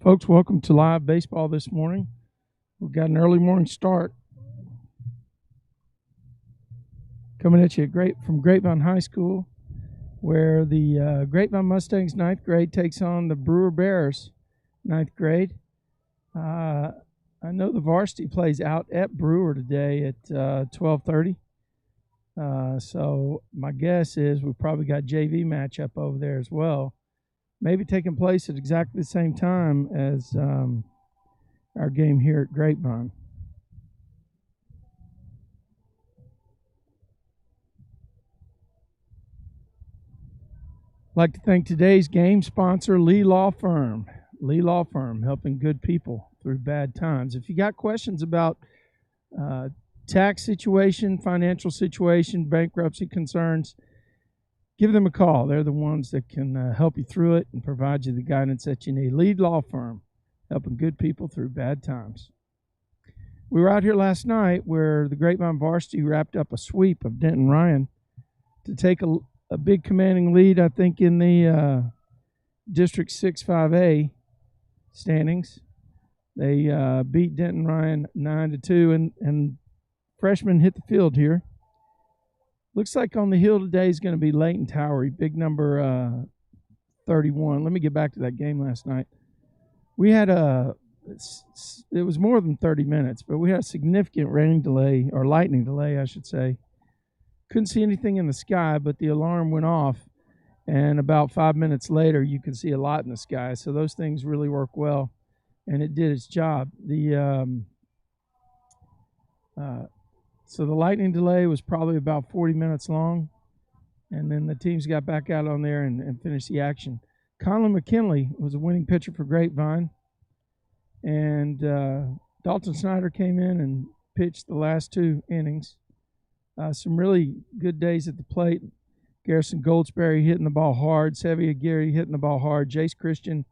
Folks, welcome to live baseball this morning. We've got an early morning start. Coming at you from Grapevine High School, where the Grapevine Mustangs 9th grade takes on the Brewer Bears 9th grade. I know the varsity plays out at Brewer today at 12:30. So my guess is we probably got JV matchup over there as well. Maybe taking place at exactly the same time as our game here at Grapevine. I'd like to thank today's game sponsor, Lee Law Firm. Lee Law Firm, helping good people through bad times. If you got questions about tax situation, financial situation, bankruptcy concerns, give them a call. They're the ones that can help you through it and provide you the guidance that you need. Lee Law Firm, helping good people through bad times. We were out here last night where the Grapevine varsity wrapped up a sweep of Denton Ryan to take a big commanding lead, I think, in the District 6-5A standings. They beat Denton Ryan 9-2, and freshmen hit the field here. Looks like on the hill today is going to be Leighton Towery, big number 31. Let me get back to that game last night. We had it was more than 30 minutes, but we had a significant rain delay, or lightning delay, I should say. Couldn't see anything in the sky, but the alarm went off, and about 5 minutes later, you could see a lot in the sky. So those things really work well, and it did its job. So the lightning delay was probably about 40 minutes long, and then the teams got back out on there and finished the action. Conlon McKinley was a winning pitcher for Grapevine, and Dalton Snyder came in and pitched the last 2 innings. Some really good days at the plate. Garrison Goldsberry hitting the ball hard, Sevia Aguirre hitting the ball hard, Jace Christian,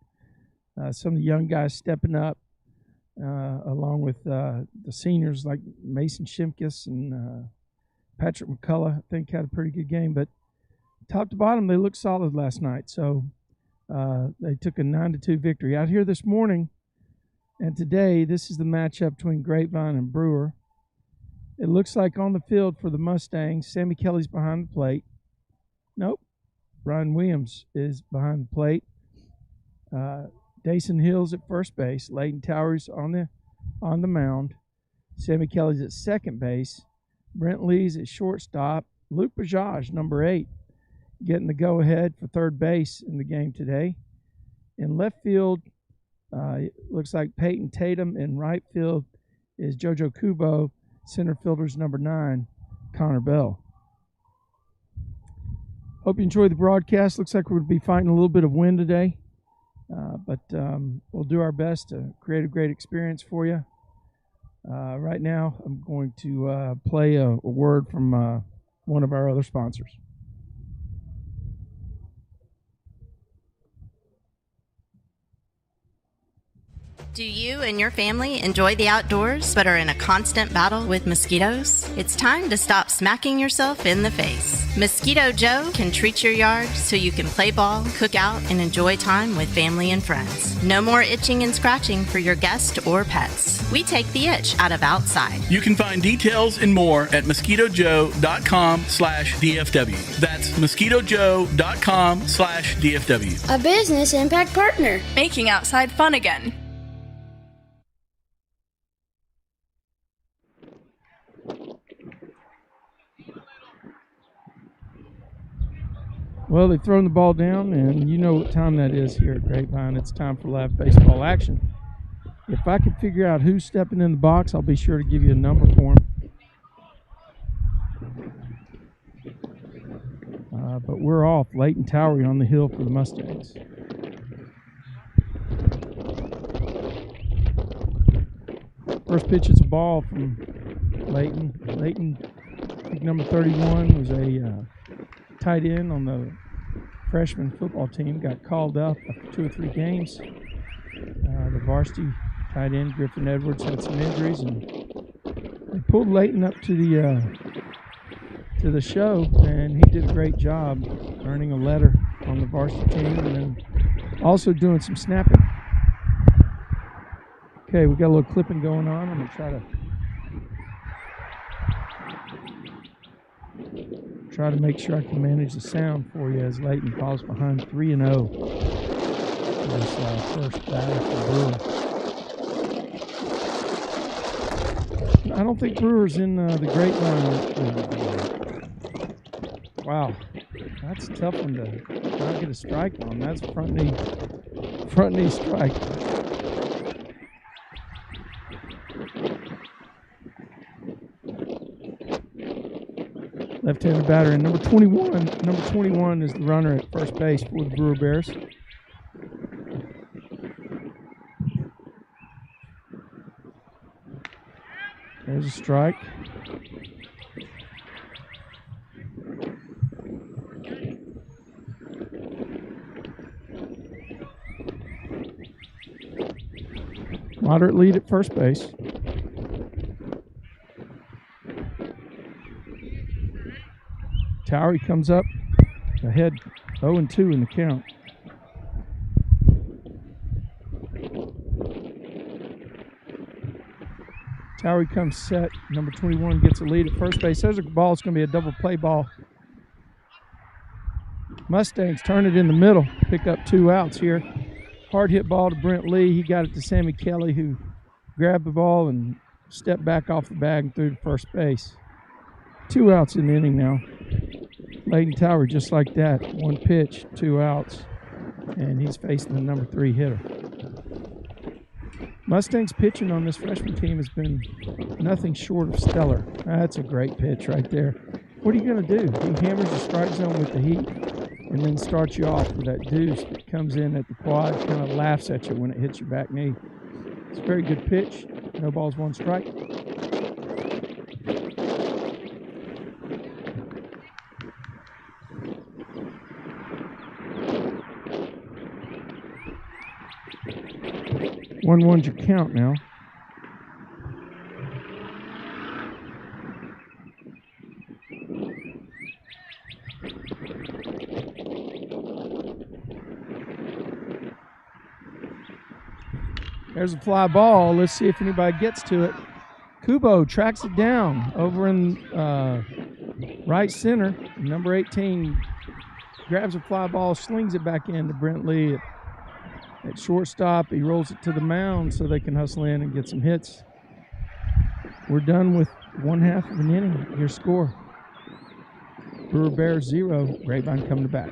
some of the young guys stepping up. Along with the seniors like Mason Shimkus and Patrick McCullough, I think had a pretty good game. But top to bottom, they looked solid last night. So they took a 9-2 victory. Out here this morning and today, this is the matchup between Grapevine and Brewer. It looks like on the field for the Mustangs, Sammy Kelly's behind the plate. Nope. Ryan Williams is behind the plate. Dason Hill's at first base. Leighton Towers on the mound. Sammy Kelly's at second base. Brent Lee's at shortstop. Luke Bajaj, number 8, getting the go-ahead for third base in the game today. In left field, it looks like Peyton Tatum. In right field is JoJo Kubo. Center fielder's number 9, Connor Bell. Hope you enjoyed the broadcast. Looks like we're going to be fighting a little bit of wind today. But we'll do our best to create a great experience for you. Right now, I'm going to play a word from one of our other sponsors. Do you and your family enjoy the outdoors but are in a constant battle with mosquitoes? It's time to stop smacking yourself in the face. Mosquito Joe can treat your yard so you can play ball, cook out, and enjoy time with family and friends. No more itching and scratching for your guests or pets. We take the itch out of outside. You can find details and more at mosquitojoe.com/DFW. That's mosquitojoe.com/DFW. A business impact partner. Making outside fun again. Well, they've thrown the ball down, and you know what time that is here at Grapevine. It's time for live baseball action. If I can figure out who's stepping in the box, I'll be sure to give you a number for him. But we're off. Leighton Towery on the hill for the Mustangs. First pitch is a ball from Leighton. Leighton, I think number 31, was a tight end on the freshman football team. Got called up after 2 or 3 games. The varsity tight end, Griffin Edwards, had some injuries, and they pulled Leighton up to the show, and he did a great job earning a letter on the varsity team and then also doing some snapping. Okay, we got a little clipping going on. I'm gonna try to make sure I can manage the sound for you as Layton falls behind 3-0 this first batter for Brewer. I don't think Brewer's in the Grapevine. Wow, that's a tough one to not get a strike on. That's front knee strike. Left-handed batter, and number 21. Number 21 is the runner at first base for the Brewer Bears. There's a strike. Moderate lead at first base. Towery comes up ahead 0-2 in the count. Towery comes set. Number 21 gets a lead at first base. There's a ball. It's going to be a double play ball. Mustangs turn it in the middle. Pick up 2 outs here. Hard hit ball to Brent Lee. He got it to Sammy Kelly, who grabbed the ball and stepped back off the bag and threw to first base. 2 outs in the inning now. Layton Towery just like that. 1 pitch, 2 outs, and he's facing the number 3 hitter. Mustangs pitching on this freshman team has been nothing short of stellar. That's a great pitch right there. What are you going to do? He hammers the strike zone with the heat and then starts you off with that deuce that comes in at the quad, kind of laughs at you when it hits your back knee. It's a very good pitch. No balls, 1 strike. One's your count now. There's a fly ball. Let's see if anybody gets to it. Kubo tracks it down over in right center. Number 18 grabs a fly ball, slings it back into Brent Lee at shortstop. He rolls it to the mound so they can hustle in and get some hits. We're done with 1/2 of an inning. Your score: Brewer Bears 0. Grapevine coming to bat.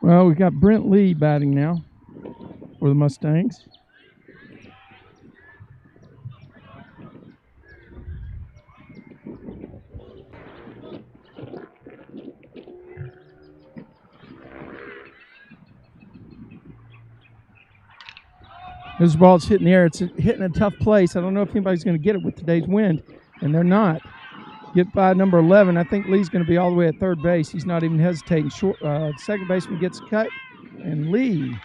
Well, we got Brent Lee batting now for the Mustangs. This ball's hitting the air. It's hitting a tough place. I don't know if anybody's going to get it with today's wind, and they're not. Get by number 11. I think Lee's going to be all the way at third base. He's not even hesitating. Second baseman gets cut, and Lee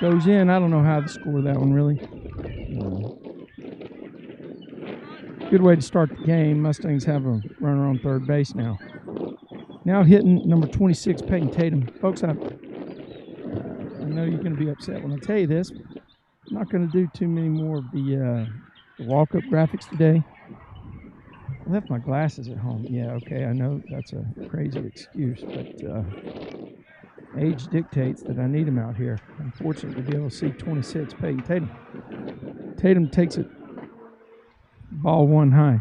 goes in. I don't know how to score that one, really. Good way to start the game. Mustangs have a runner on third base now. Now hitting number 26, Peyton Tatum. Folks, I know you're going to be upset when I tell you this. I'm not going to do too many more of the walk-up graphics today. I left my glasses at home. Yeah, okay, I know that's a crazy excuse, but age dictates that I need them out here. I'm fortunate to be able to see 26, Peyton Tatum. Tatum takes it ball one high.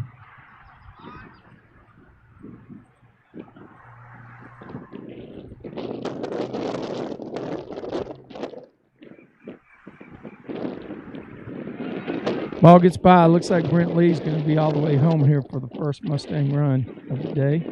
Ball gets by. Looks like Brent Lee's going to be all the way home here for the first Mustang run of the day.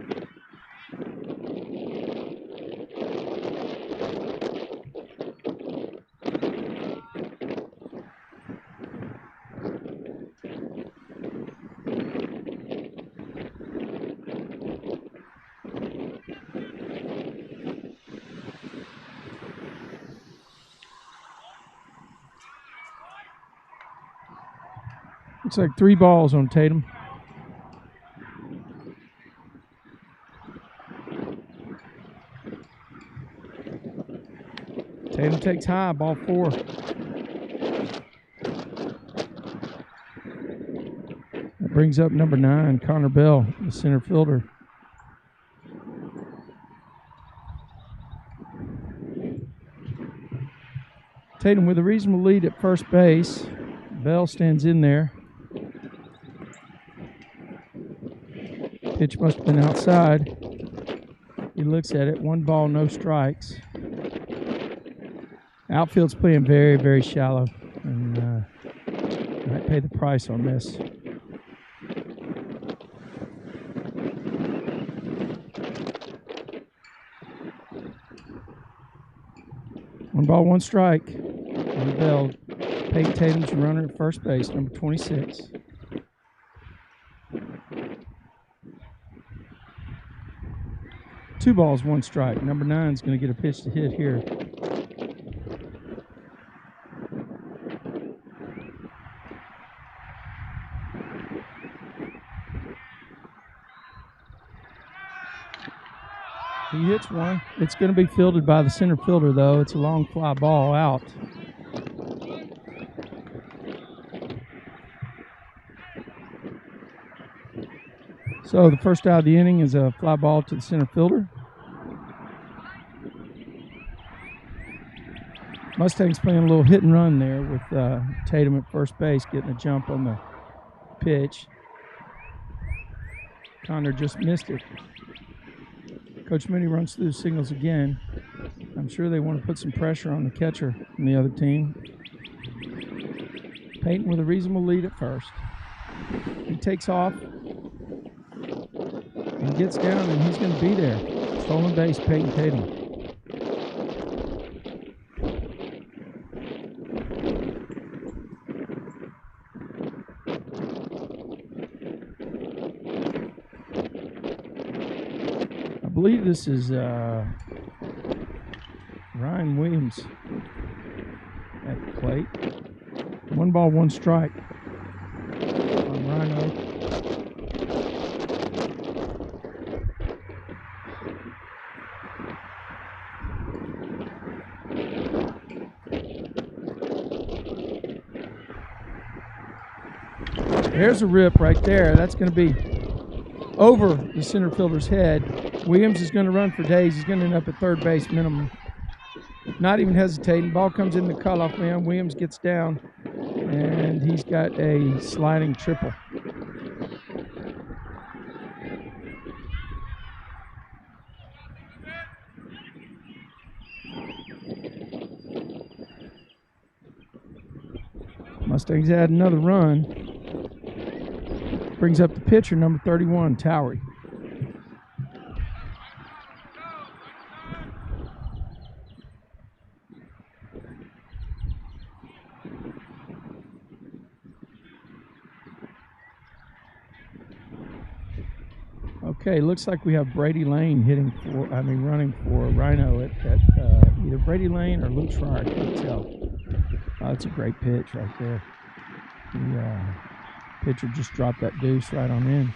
Looks like 3 balls on Tatum. Tatum takes high, ball 4. That brings up number 9, Connor Bell, the center fielder. Tatum with a reasonable lead at first base. Bell stands in there. Pitch must have been outside. He looks at it. 1 ball, no strikes. Outfield's playing very, very shallow, and might pay the price on this. One ball, 1 strike. And Bell. Peyton Tatum's runner at first base, number 26. Two balls, 1 strike. Number 9 is going to get a pitch to hit here. He hits one. It's going to be fielded by the center fielder, though. It's a long fly ball out. So the first out of the inning is a fly ball to the center fielder. Mustangs playing a little hit and run there with Tatum at first base getting a jump on the pitch. Connor just missed it. Coach Mooney runs through the signals again. I'm sure they want to put some pressure on the catcher from the other team. Peyton with a reasonable lead at first. He takes off and gets down, and he's going to be there. Stolen base, Peyton Tatum. I believe this is Ryan Williams at the plate. 1 ball, 1 strike on Rhino. There's a rip right there. That's going to be over the center fielder's head. Williams is going to run for days. He's going to end up at third base minimum. Not even hesitating. Ball comes in the cutoff man. Williams gets down, and he's got a sliding triple. Mustangs add another run. Brings up the pitcher, number 31, Towery. Okay, looks like we have Brady Lane running for Rhino at either Brady Lane or Luke Schreier. I can't tell. That's a great pitch right there. The pitcher just dropped that deuce right on in.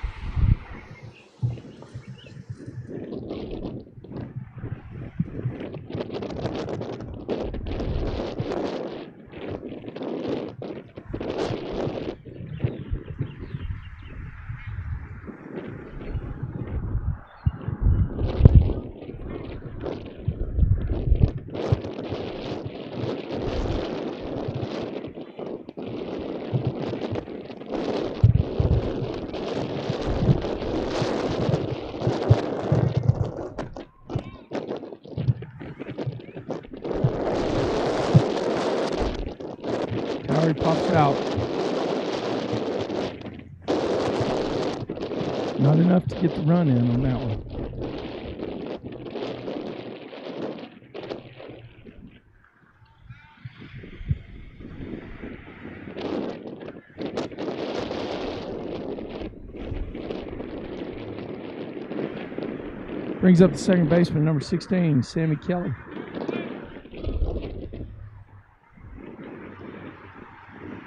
Pops out. Not enough to get the run in on that one. Brings up the second baseman, number 16, Sammy Kelly.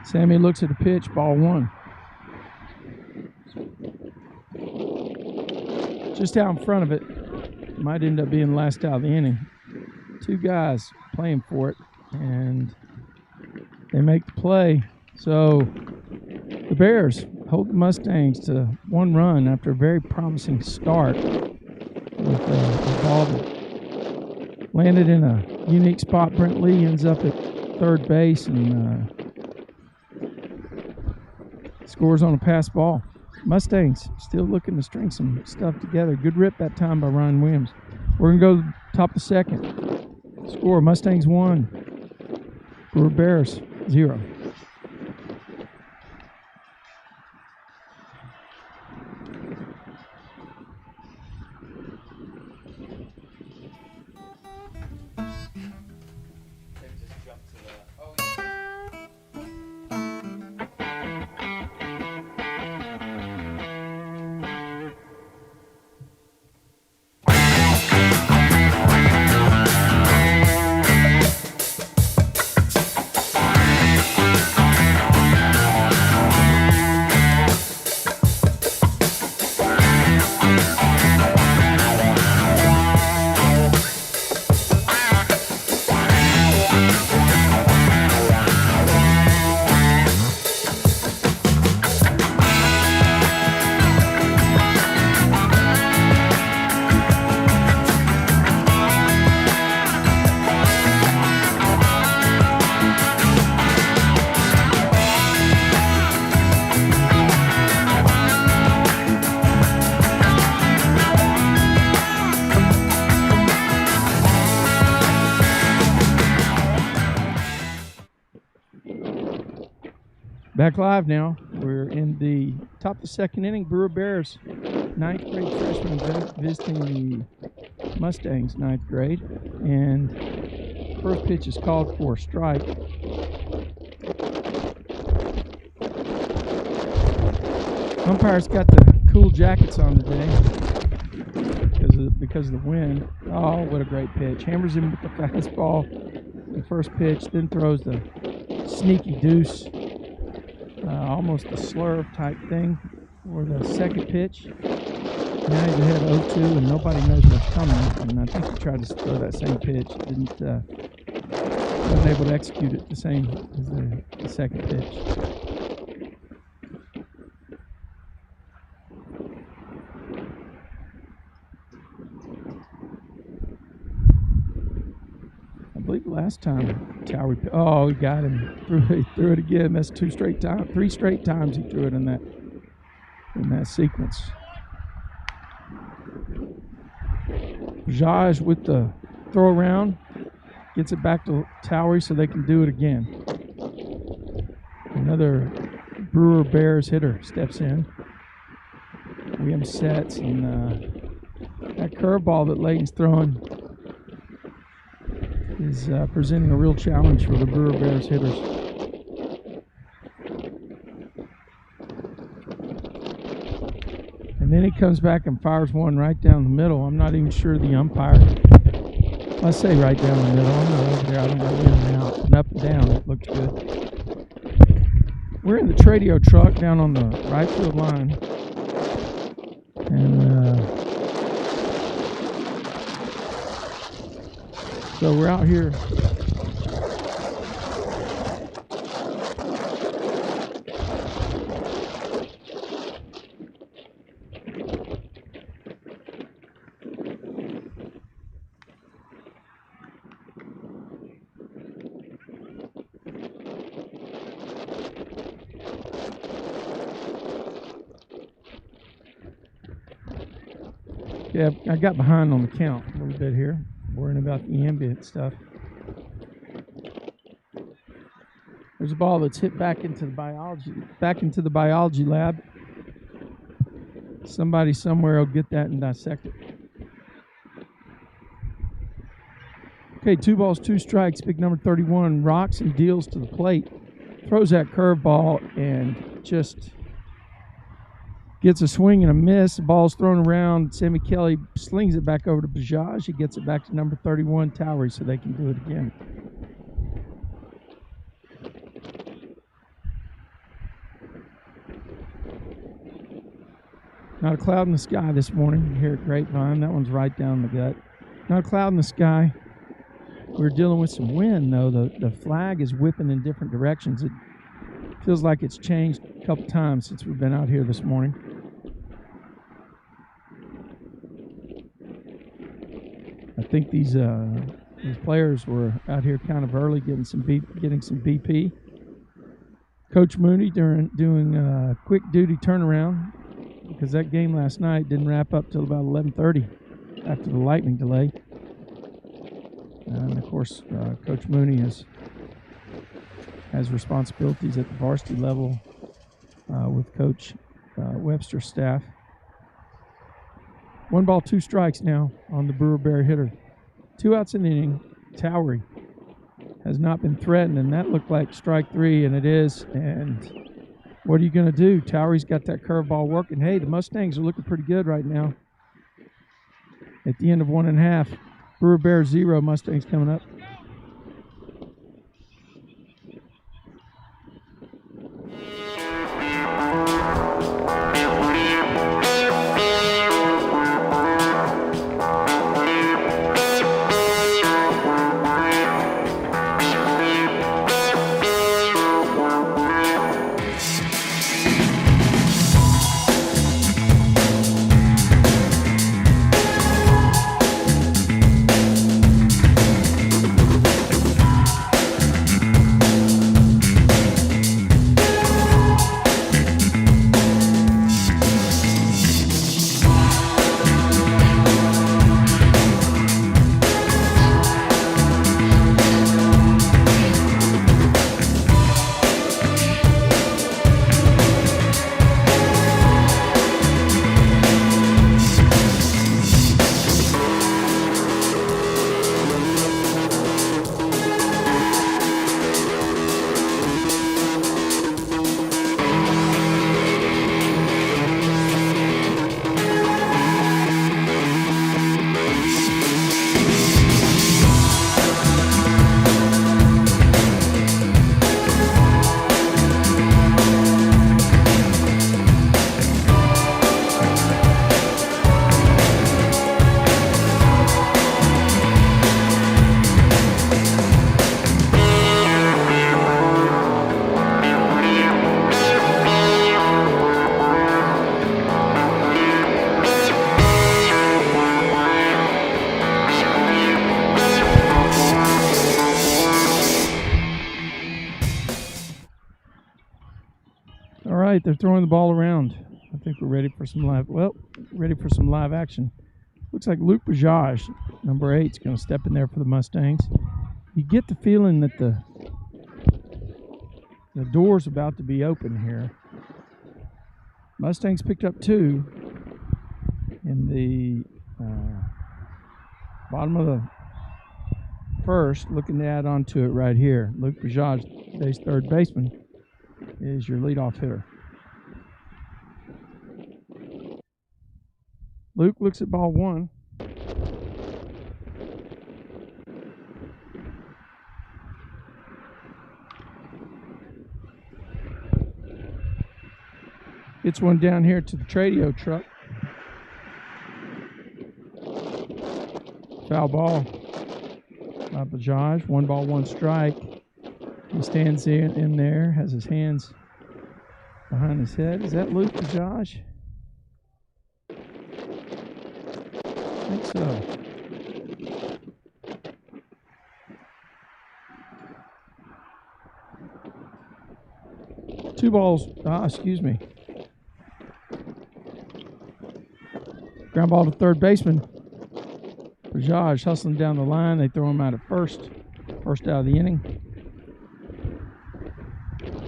Sammy looks at the pitch, ball one. Just out in front of it. Might end up being the last out of the inning. Two guys playing for it, and they make the play. So the Bears hold the Mustangs to one run after a very promising start with a ball that landed in a unique spot. Brent Lee ends up at third base and scores on a pass ball. Mustangs still looking to string some stuff together. Good rip that time by Ryan Williams. We're going to go top of the second. Score, Mustangs 1, Brewer Bears 0. Back live now. We're in the top of the second inning. Brewer Bears, 9th grade freshmen visiting the Mustangs, 9th grade. And first pitch is called for a strike. Umpires got the cool jackets on today because of the wind. Oh, what a great pitch. Hammers him with the fastball, the first pitch, then throws the sneaky deuce. Almost a slurve type thing for the second pitch. Now he's ahead 0-2 and nobody knows what's coming. And I think he tried to throw that same pitch. Wasn't able to execute it the same as the second pitch. I believe last time Towery, he got him. He threw it again. That's 3 straight times he threw it in that sequence. Jaj with the throw around, gets it back to Towery so they can do it again. And Another Brewer Bears hitter steps in. Williams sets, and that curveball that Layton's throwing is presenting a real challenge for the Brewer Bears hitters. And then he comes back and fires one right down the middle. I'm not even sure the umpire. I say right down the middle. I'm not over there. I don't know in and out. And up and down, it looks good. We're in the Tradio truck down on the right field line. And so we're out here. Yeah, I got behind on the count a little bit here, worrying about the ambient stuff. There's a ball that's hit back into the biology lab. Somebody somewhere will get that and dissect it. Okay, 2 balls, 2 strikes. Big number 31 rocks and deals to the plate. Throws that curveball and just gets a swing and a miss. The ball's thrown around. Sammy Kelly slings it back over to Bajaj. He gets it back to number 31, Towery, so they can do it again. Not a cloud in the sky this morning here at Grapevine. That one's right down the gut. Not a cloud in the sky. We're dealing with some wind, though. The flag is whipping in different directions. It feels like it's changed a couple times since we've been out here this morning. I think these players were out here kind of early, getting some BP. Coach Mooney doing a quick duty turnaround because that game last night didn't wrap up till about 11:30 after the lightning delay. And of course, Coach Mooney has responsibilities at the varsity level with Coach Webster's staff. 1 ball, 2 strikes now on the Brewer Bear hitter. 2 outs in the inning. Towery has not been threatened, and that looked like strike 3, and it is. And what are you going to do? Towery's got that curveball working. Hey, the Mustangs are looking pretty good right now. At the end of 1 1/2, Brewer Bear 0, Mustangs coming up. They're throwing the ball around. I think we're ready for some live action. Looks like Luke Bajaj, number 8, is going to step in there for the Mustangs. You get the feeling that The door's about to be open here. Mustangs picked up 2 in the bottom of the first. Looking to add on to it right here. Luke Bajaj, today's third baseman, is your leadoff hitter. Luke looks at ball 1. Gets one down here to the Tradio truck. Foul ball by Bajaj. 1 ball, 1 strike. He stands in there, has his hands behind his head. Is that Luke Bajaj? I think so. Two balls. Excuse me. Ground ball to third baseman. Bajaj hustling down the line. They throw him out at first. First out of the inning.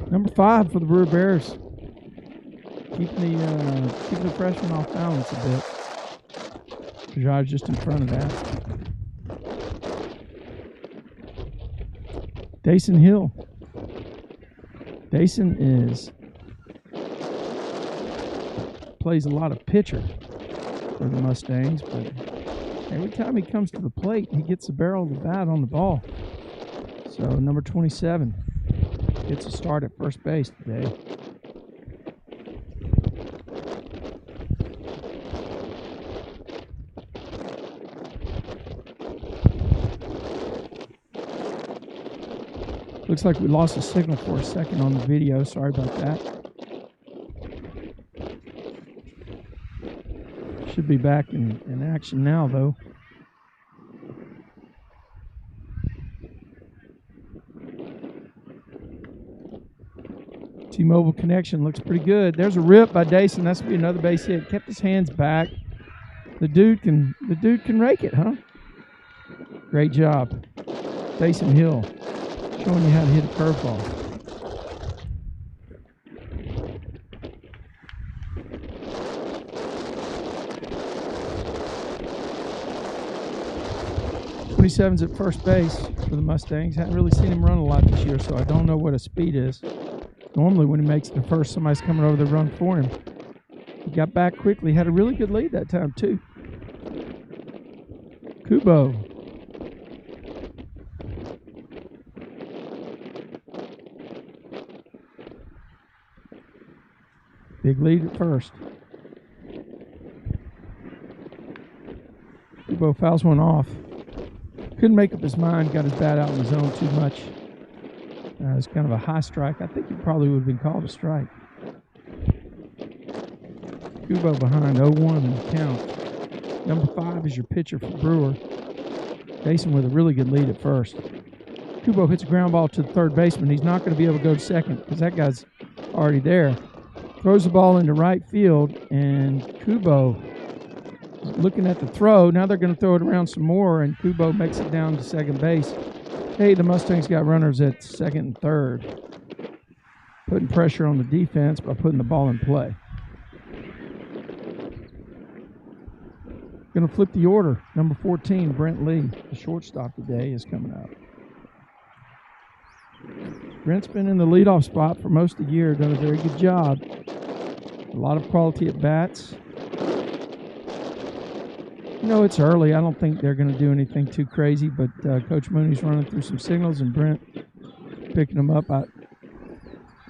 Number 5 for the Brewer Bears. Keeping the freshman off balance a bit. Bajaj just in front of that. Dason Hill. Dason plays a lot of pitcher for the Mustangs, but every time he comes to the plate, he gets the barrel of the bat on the ball. So number 27 gets a start at first base today. Looks like we lost the signal for a second on the video. Sorry about that. Should be back in action now, though. T-Mobile connection looks pretty good. There's a rip by Dason. That's gonna be another base hit. Kept his hands back. The dude can rake it, huh? Great job, Dason Hill, showing you how to hit a curveball. Seven's at first base for the Mustangs. Haven't really seen him run a lot this year, so I don't know what his speed is. Normally when he makes it to first, somebody's coming over the run for him. He got back quickly. Had a really good lead that time, too. Kubo. Big lead at first. Kubo fouls one off. Couldn't make up his mind, got his bat out in the zone too much. It's kind of a high strike. I think it probably would have been called a strike. Kubo behind 0-1 in the count. Number 5 is your pitcher for Brewer. Dason with a really good lead at first. Kubo hits a ground ball to the third baseman. He's not going to be able to go to second because that guy's already there. Throws the ball into right field, and Kubo looking at the throw. Now they're going to throw it around some more, and Kubo makes it down to second base. Hey, the Mustangs got runners at second and third. Putting pressure on the defense by putting the ball in play. Going to flip the order. Number 14, Brent Lee, the shortstop today, is coming up. Brent's been in the leadoff spot for most of the year, done a very good job. A lot of quality at bats. You know, it's early. I don't think they're going to do anything too crazy, but Coach Mooney's running through some signals and Brent picking them up.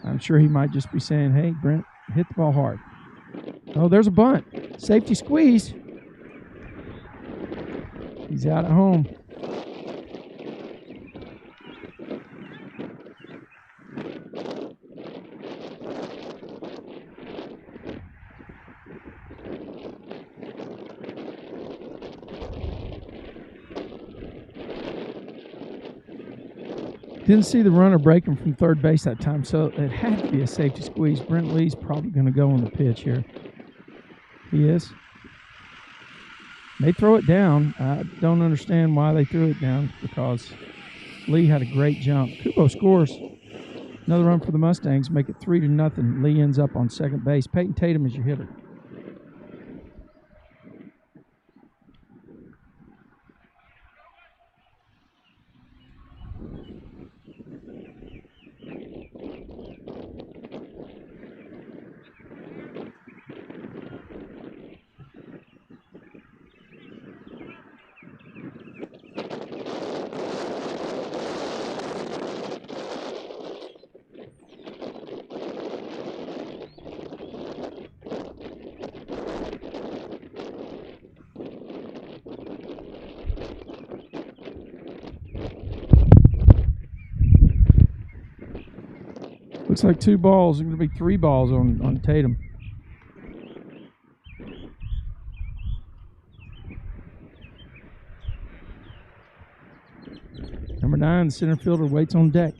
I'm sure he might just be saying, hey, Brent, hit the ball hard. Oh, there's a bunt. Safety squeeze. He's out at home. Didn't see the runner breaking from third base that time, so it had to be a safety squeeze. Brent Lee's probably going to go on the pitch here. He is. They throw it down. I don't understand why they threw it down because Lee had a great jump. Kubo scores. Another run for the Mustangs, make it 3-0. Lee ends up on second base. Peyton Tatum is your hitter. Looks like 2 balls. There's going to be 3 balls on Tatum. Number 9, the center fielder, waits on deck.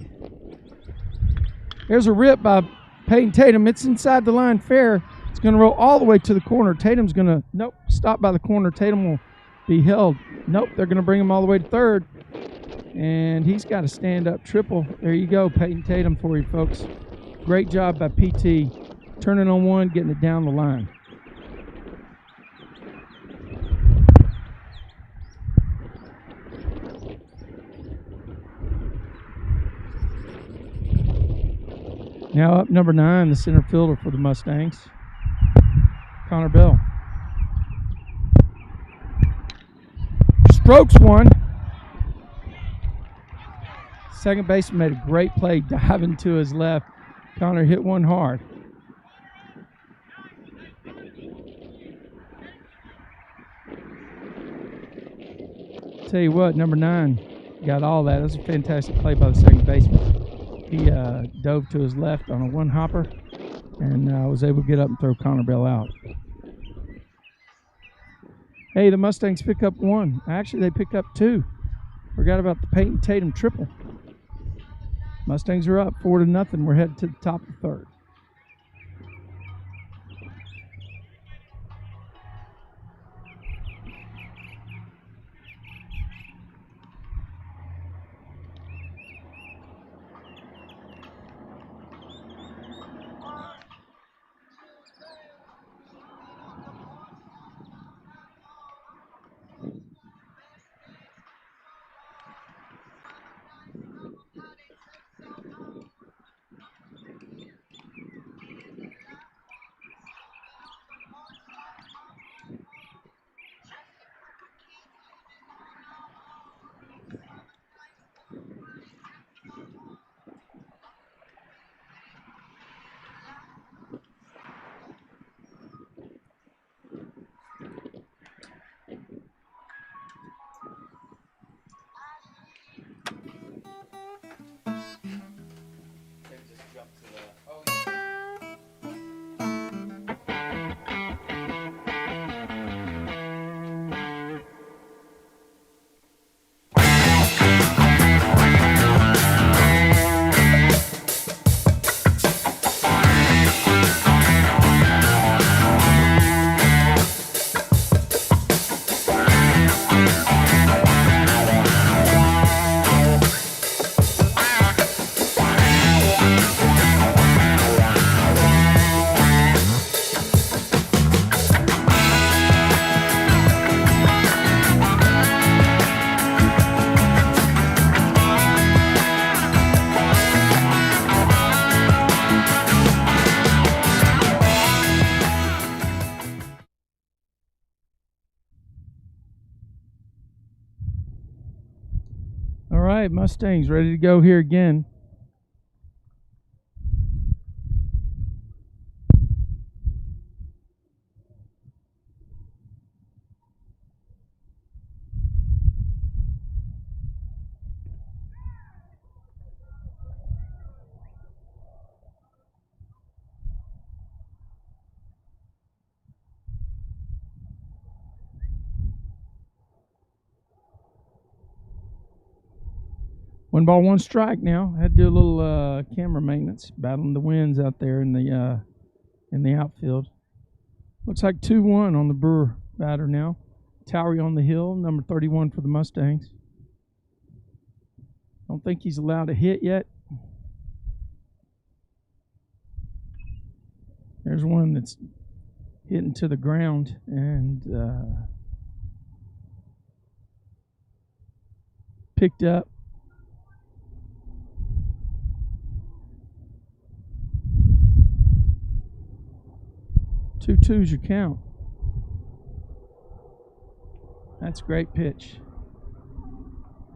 There's a rip by Peyton Tatum. It's inside the line fair. It's going to roll all the way to the corner. Tatum's going to, nope, stop by the corner. Tatum will be held. Nope, they're going to bring him all the way to third. And he's got a stand-up triple. There you go, Peyton Tatum for you, folks. Great job by PT. Turning on one, getting it down the line. Now up number 9, the center fielder for the Mustangs, Connor Bell. Strokes one. Second baseman made a great play diving to his left. Connor hit one hard. Tell you what, number 9 got all that. That was a fantastic play by the second baseman. He dove to his left on a one-hopper and was able to get up and throw Connor Bell out. Hey, the Mustangs pick up 1. Actually, they pick up 2. Forgot about the Peyton Tatum triple. Mustangs are up 4-0. We're headed to the top of the third. All right, Mustangs ready to go here again. One ball, one strike now. Had to do a little camera maintenance, battling the winds out there in the outfield. Looks like 2-1 on the Brewer batter now. Towery on the hill, number 31 for the Mustangs. Don't think he's allowed to hit yet. There's one that's hitting to the ground and picked up. Two twos your count. That's a great pitch.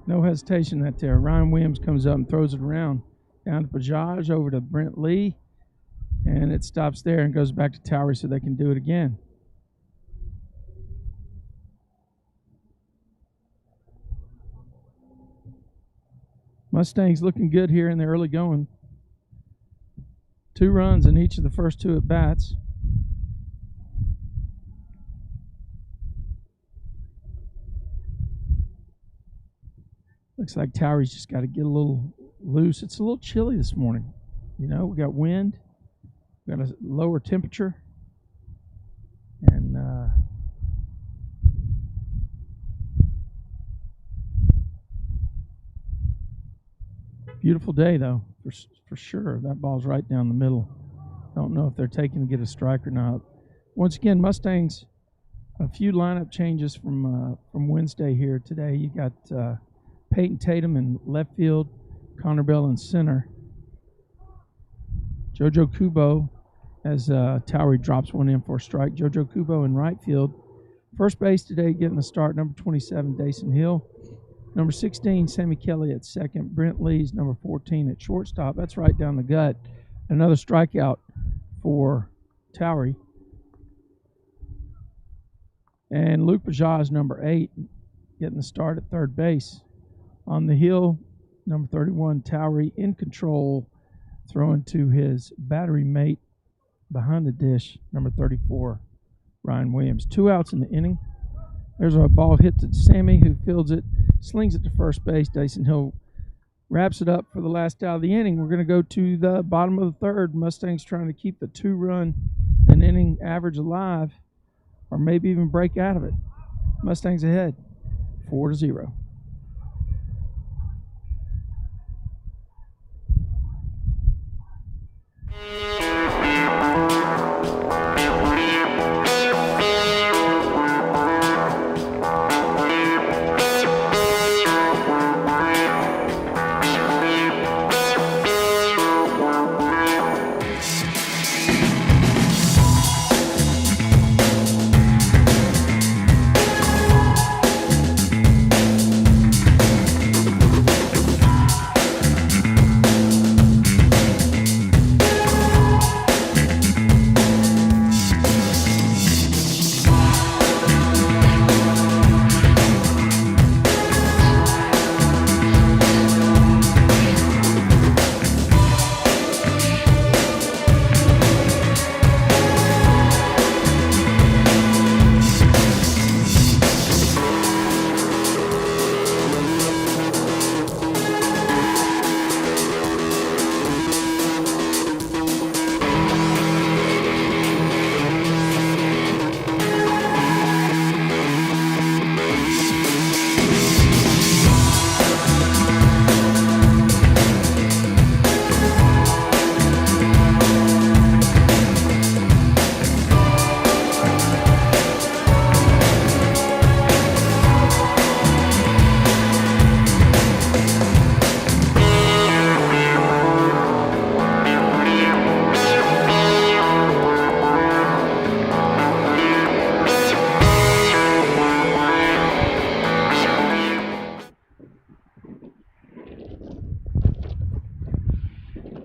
No hesitation that there. Ryan Williams comes up and throws it around. Down to Bajaj, over to Brent Lee. And it stops there and goes back to Towery so they can do it again. Mustangs looking good here in the early going. 2 runs in each of the first 2 at bats. Looks like Towery's just got to get a little loose. It's a little chilly this morning. You know, we got wind, we got a lower temperature, and beautiful day though, for sure. That ball's right down the middle. Don't know if they're taking to get a strike or not. Once again, Mustangs, a few lineup changes from Wednesday here today. You got Peyton Tatum in left field, Connor Bell in center. JoJo Kubo, as Towery drops one in for a strike. JoJo Kubo in right field. First base today getting the start, number 27, Dason Hill. Number 16, Sammy Kelly at second. Brent Lee's number 14 at shortstop. That's right down the gut. Another strikeout for Towery. And Luke Bajaj, number 8, getting the start at third base. On the hill, number 31, Towery in control, throwing to his battery mate behind the dish, number 34, Ryan Williams. 2 outs in the inning. There's a ball hit to Sammy, who fields it, slings it to first base. Dason Hill wraps it up for the last out of the inning. We're going to go to the bottom of the third. Mustangs trying to keep the 2-run an inning average alive, or maybe even break out of it. Mustangs ahead, 4-0.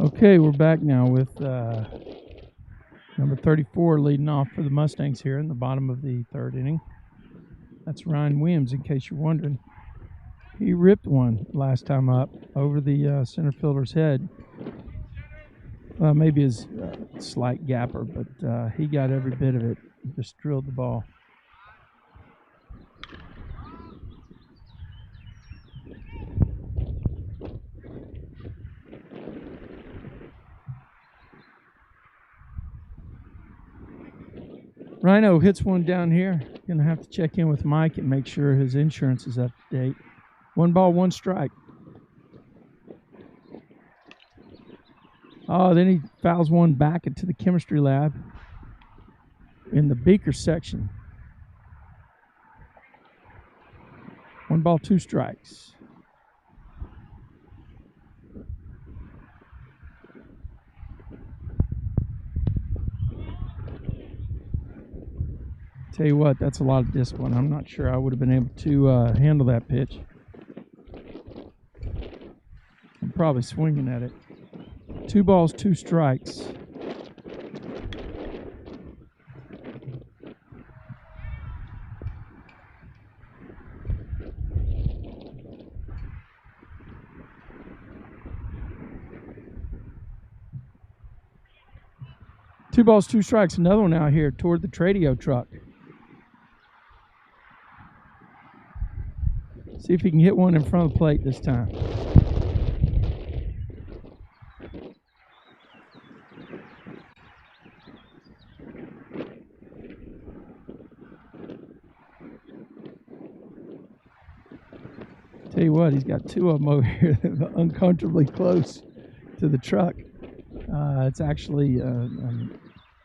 Okay, we're back now with number 34 leading off for the Mustangs here in the bottom of the third inning. That's Ryan Williams, in case you're wondering. He ripped one last time up over the center fielder's head. Maybe his slight gapper, but he got every bit of it. Just drilled the ball. Rhino hits one down here. Gonna have to check in with Mike and make sure his insurance is up to date. 1 ball, 1 strike. Oh, then he fouls one back into the chemistry lab. in the Beaker section. 1 ball, 2 strikes. Tell you what, that's a lot of discipline. I'm not sure I would have been able to handle that pitch. I'm probably swinging at it. 2 balls, 2 strikes. Two balls, 2 strikes. Another one out here toward the Tradio truck. See if he can hit one in front of the plate this time. Tell you what, he's got 2 of them over here uncomfortably close to the truck. It's actually an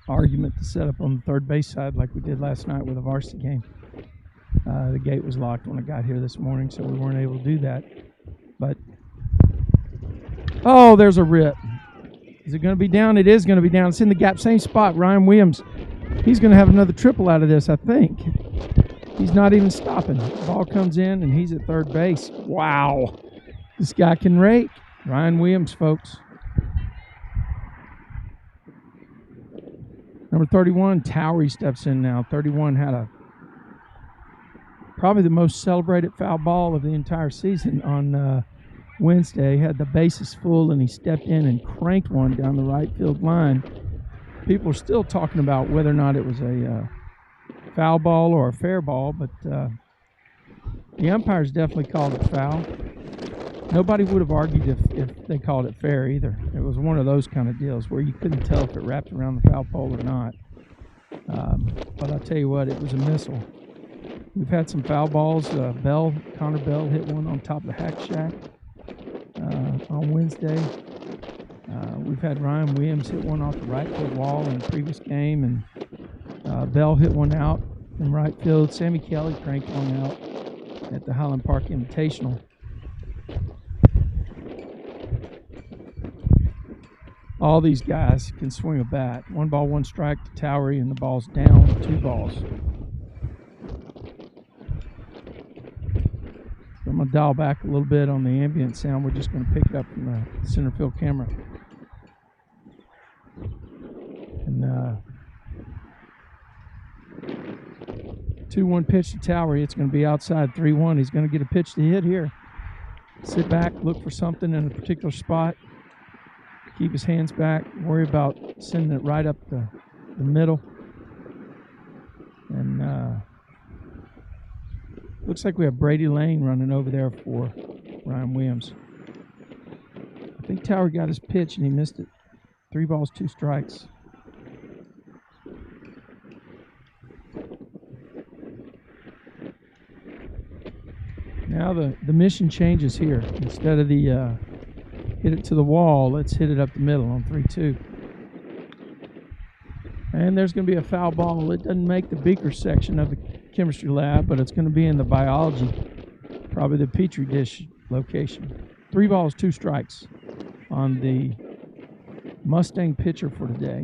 argument to set up on the third base side like we did last night with a varsity game. The gate was locked when I got here this morning, so we weren't able to do that. But, oh, there's a rip. Is it going to be down? It is going to be down. It's in the gap, same spot. Ryan Williams, he's going to have another triple out of this, I think. He's not even stopping. The ball comes in, and he's at third base. Wow. This guy can rake. Ryan Williams, folks. Number 31, Towery steps in now. 31 had probably the most celebrated foul ball of the entire season on Wednesday. Had the bases full, and he stepped in and cranked one down the right field line. People are still talking about whether or not it was a foul ball or a fair ball, but the umpires definitely called it foul. Nobody would have argued if they called it fair either. It was one of those kind of deals where you couldn't tell if it wrapped around the foul pole or not. But I'll tell you what, it was a missile. We've had some foul balls. Connor Bell hit one on top of the Hack Shack on Wednesday. We've had Ryan Williams hit one off the right field wall in the previous game, and Bell hit one out in right field. Sammy Kelly cranked one out at the Highland Park Invitational. All these guys can swing a bat. 1 ball, 1 strike to Towery, and the ball's down 2 balls. So I'm going to dial back a little bit on the ambient sound. We're just going to pick it up from the center field camera. And 2-1 pitch to Towery. It's going to be outside 3-1. He's going to get a pitch to hit here. Sit back, look for something in a particular spot. Keep his hands back. Worry about sending it right up the middle. And looks like we have Brady Lane running over there for Ryan Williams. I think Tower got his pitch and he missed it. 3 balls, 2 strikes. Now the mission changes here. Instead of the hit it to the wall, let's hit it up the middle on 3-2. And there's going to be a foul ball. It doesn't make the Beaker section of the chemistry lab, but it's going to be in the biology, probably the Petri dish location. 3 balls, 2 strikes on the Mustang pitcher for today.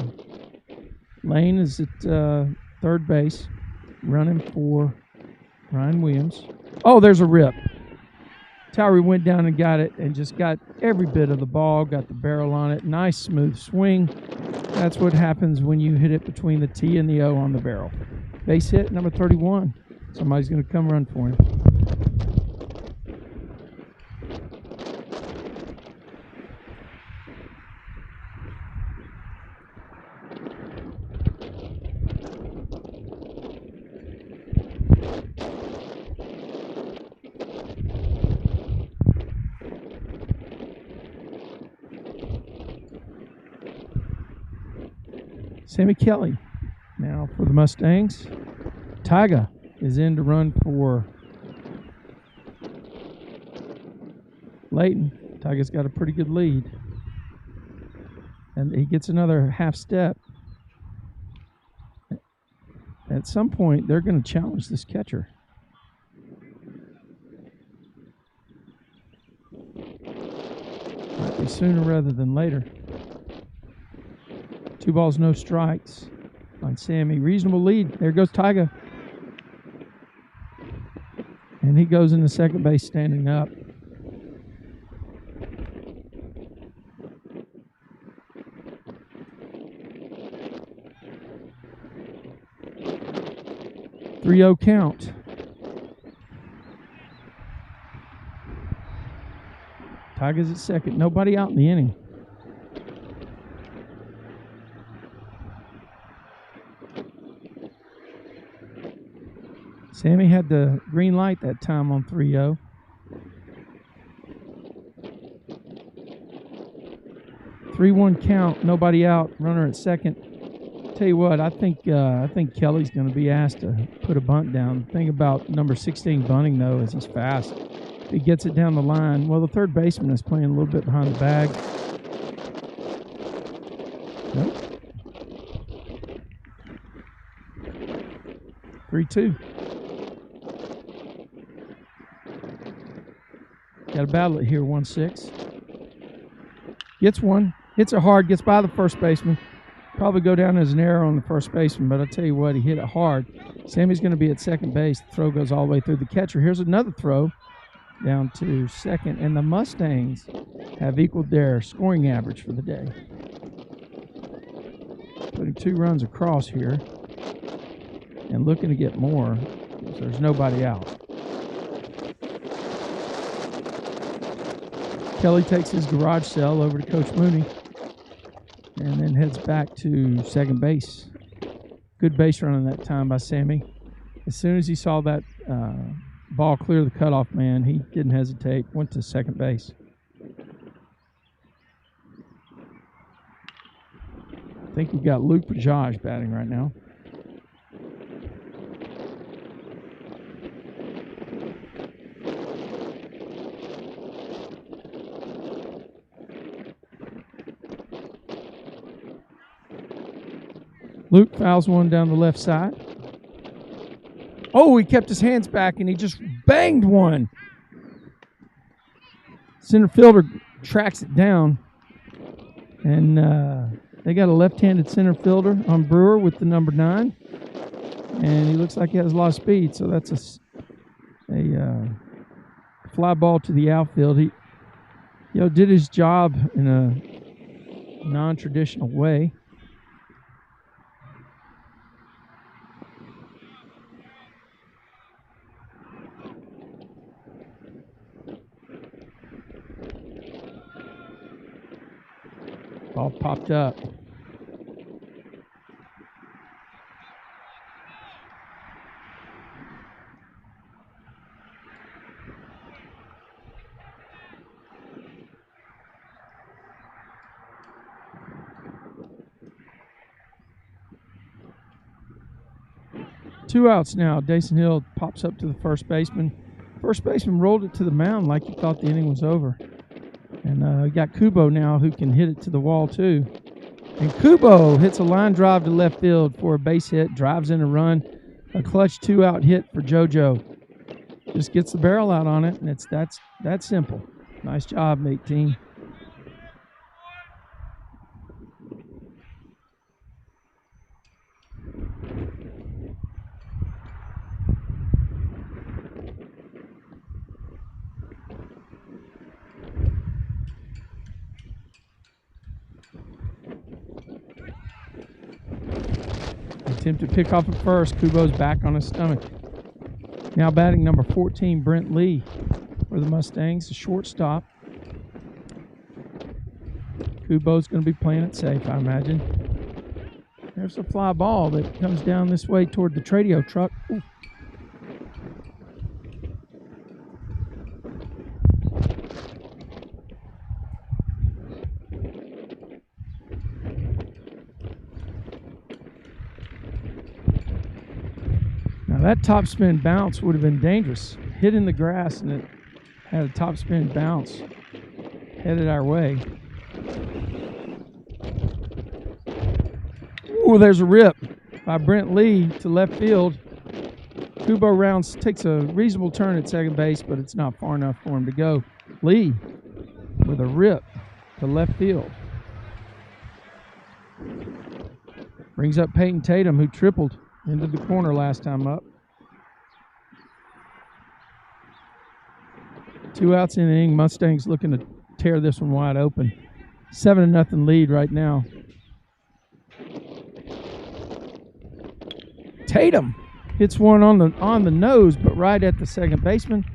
Lane is at third base, running for Ryan Williams. Oh, there's a rip. Towery went down and got it and just got every bit of the ball, got the barrel on it. Nice smooth swing. That's what happens when you hit it between the T and the O on the barrel. Base hit, number 31. Somebody's going to come run for him. Sammy Kelly now for the Mustangs. Tyga is in to run for Layton. Tyga's got a pretty good lead. And he gets another half step. at some point, they're going to challenge this catcher. Might be sooner rather than later. 2 balls, no strikes on Sammy. Reasonable lead. There goes Tyga. And he goes into second base standing up. Three-0 count. Tigers at second. Nobody out in the inning. Sammy had the green light that time on 3-0. Three-one count. Nobody out. Runner at second. Tell you what, I think Kelly's going to be asked to put a bunt down. The thing about number 16 bunting, though, is he's fast. If he gets it down the line, well, the third baseman is playing a little bit behind the bag. Nope. 3-2. Got to battle it here, 1-6. Gets one. Hits it hard, gets by the first baseman. Probably go down as an error on the first baseman, but I'll tell you what, he hit it hard. Sammy's going to be at second base. The throw goes all the way through the catcher. Here's another throw down to second, and the Mustangs have equaled their scoring average for the day. Putting 2 runs across here and looking to get more because there's nobody out. Kelly takes his garage sale over to Coach Mooney and then heads back to second base. Good base running that time by Sammy. As soon as he saw that ball clear the cutoff man, he didn't hesitate, went to second base. I think we've got Luke Bajaj batting right now. Luke fouls one down the left side. Oh, he kept his hands back and he just banged one. Center fielder tracks it down. And they got a left-handed center fielder on Brewer with the number 9. And he looks like he has a lot of speed. So that's a fly ball to the outfield. He did his job in a non-traditional way. Ball popped up. Two outs now. Dason Hill pops up to the first baseman. First baseman rolled it to the mound like he thought the inning was over. And we got Kubo now who can hit it to the wall too. And Kubo hits a line drive to left field for a base hit, drives in a run. A clutch 2-out hit for JoJo. Just gets the barrel out on it, and it's that simple. Nice job, mate team. Attempted pick off at first. Kubo's back on his stomach. Now batting number 14, Brent Lee for the Mustangs, the shortstop. Kubo's going to be playing it safe, I imagine. There's a fly ball that comes down this way toward the Tradio truck. Ooh. That topspin bounce would have been dangerous. Hit in the grass and it had a topspin bounce headed our way. Ooh, there's a rip. by Brent Lee to left field. Kubo Rounds takes a reasonable turn at second base, but it's not far enough for him to go. Lee with a rip to left field. Brings up Peyton Tatum, who tripled into the corner last time up. 2 outs in the inning. Mustangs looking to tear this one wide open. 7-0 lead right now. Tatum hits one on the nose, but right at the second baseman,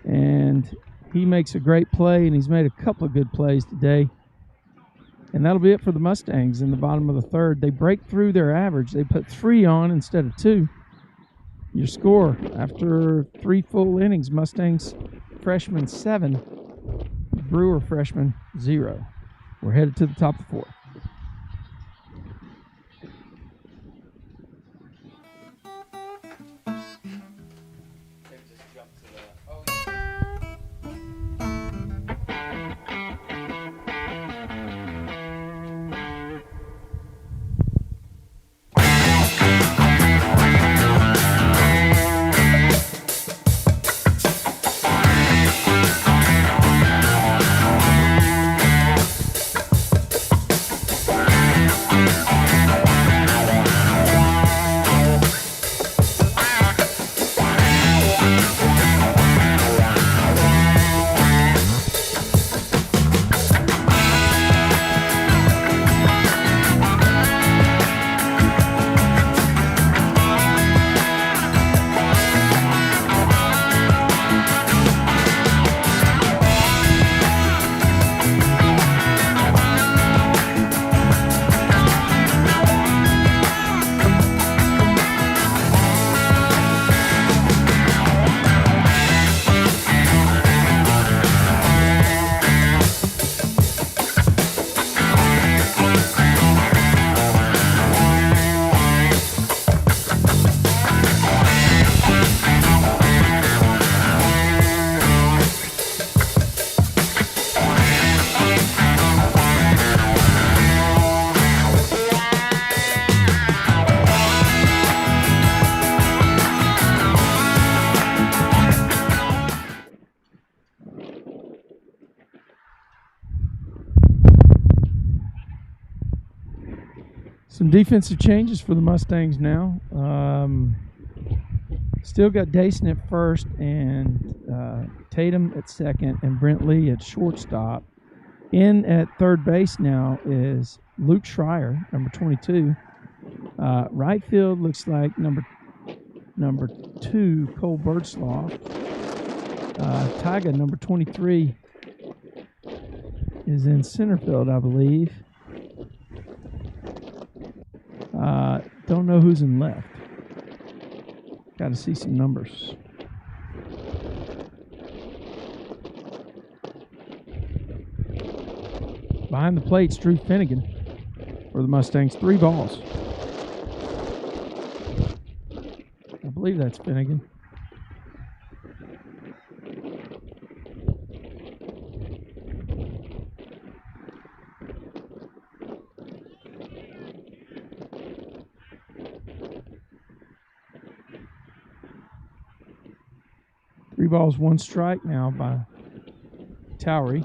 and he makes a great play, and he's made a couple of good plays today. And that'll be it for the Mustangs in the bottom of the third. They break through their average. They put 3 on instead of 2. Your score after 3 full innings: Mustangs freshman 7, Brewer freshman 0. We're headed to the top of the 4th. Some defensive changes for the Mustangs now. Still got Dayson at first and Tatum at second and Brent Lee at shortstop. In at third base now is Luke Schreier, number 22. Right field looks like number 2, Cole Birdsloff. Tyga, number 23, is in center field, I believe. Don't know who's in left. Got to see some numbers. Behind the plate's Drew Finnegan for the Mustangs. 3 balls. I believe that's Finnegan. Three balls, 1 strike now by Towery.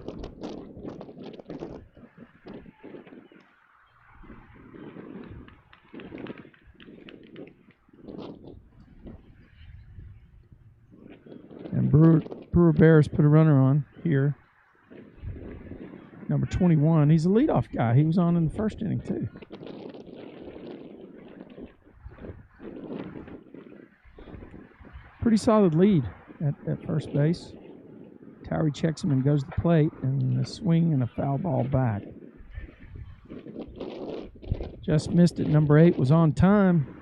And Brewer Bears put a runner on here. Number 21. He's a leadoff guy. He was on in the first inning, too. Pretty solid lead at first base. Towery checks him and goes to the plate, and a swing and a foul ball back. Just missed it. Number 8 was on time.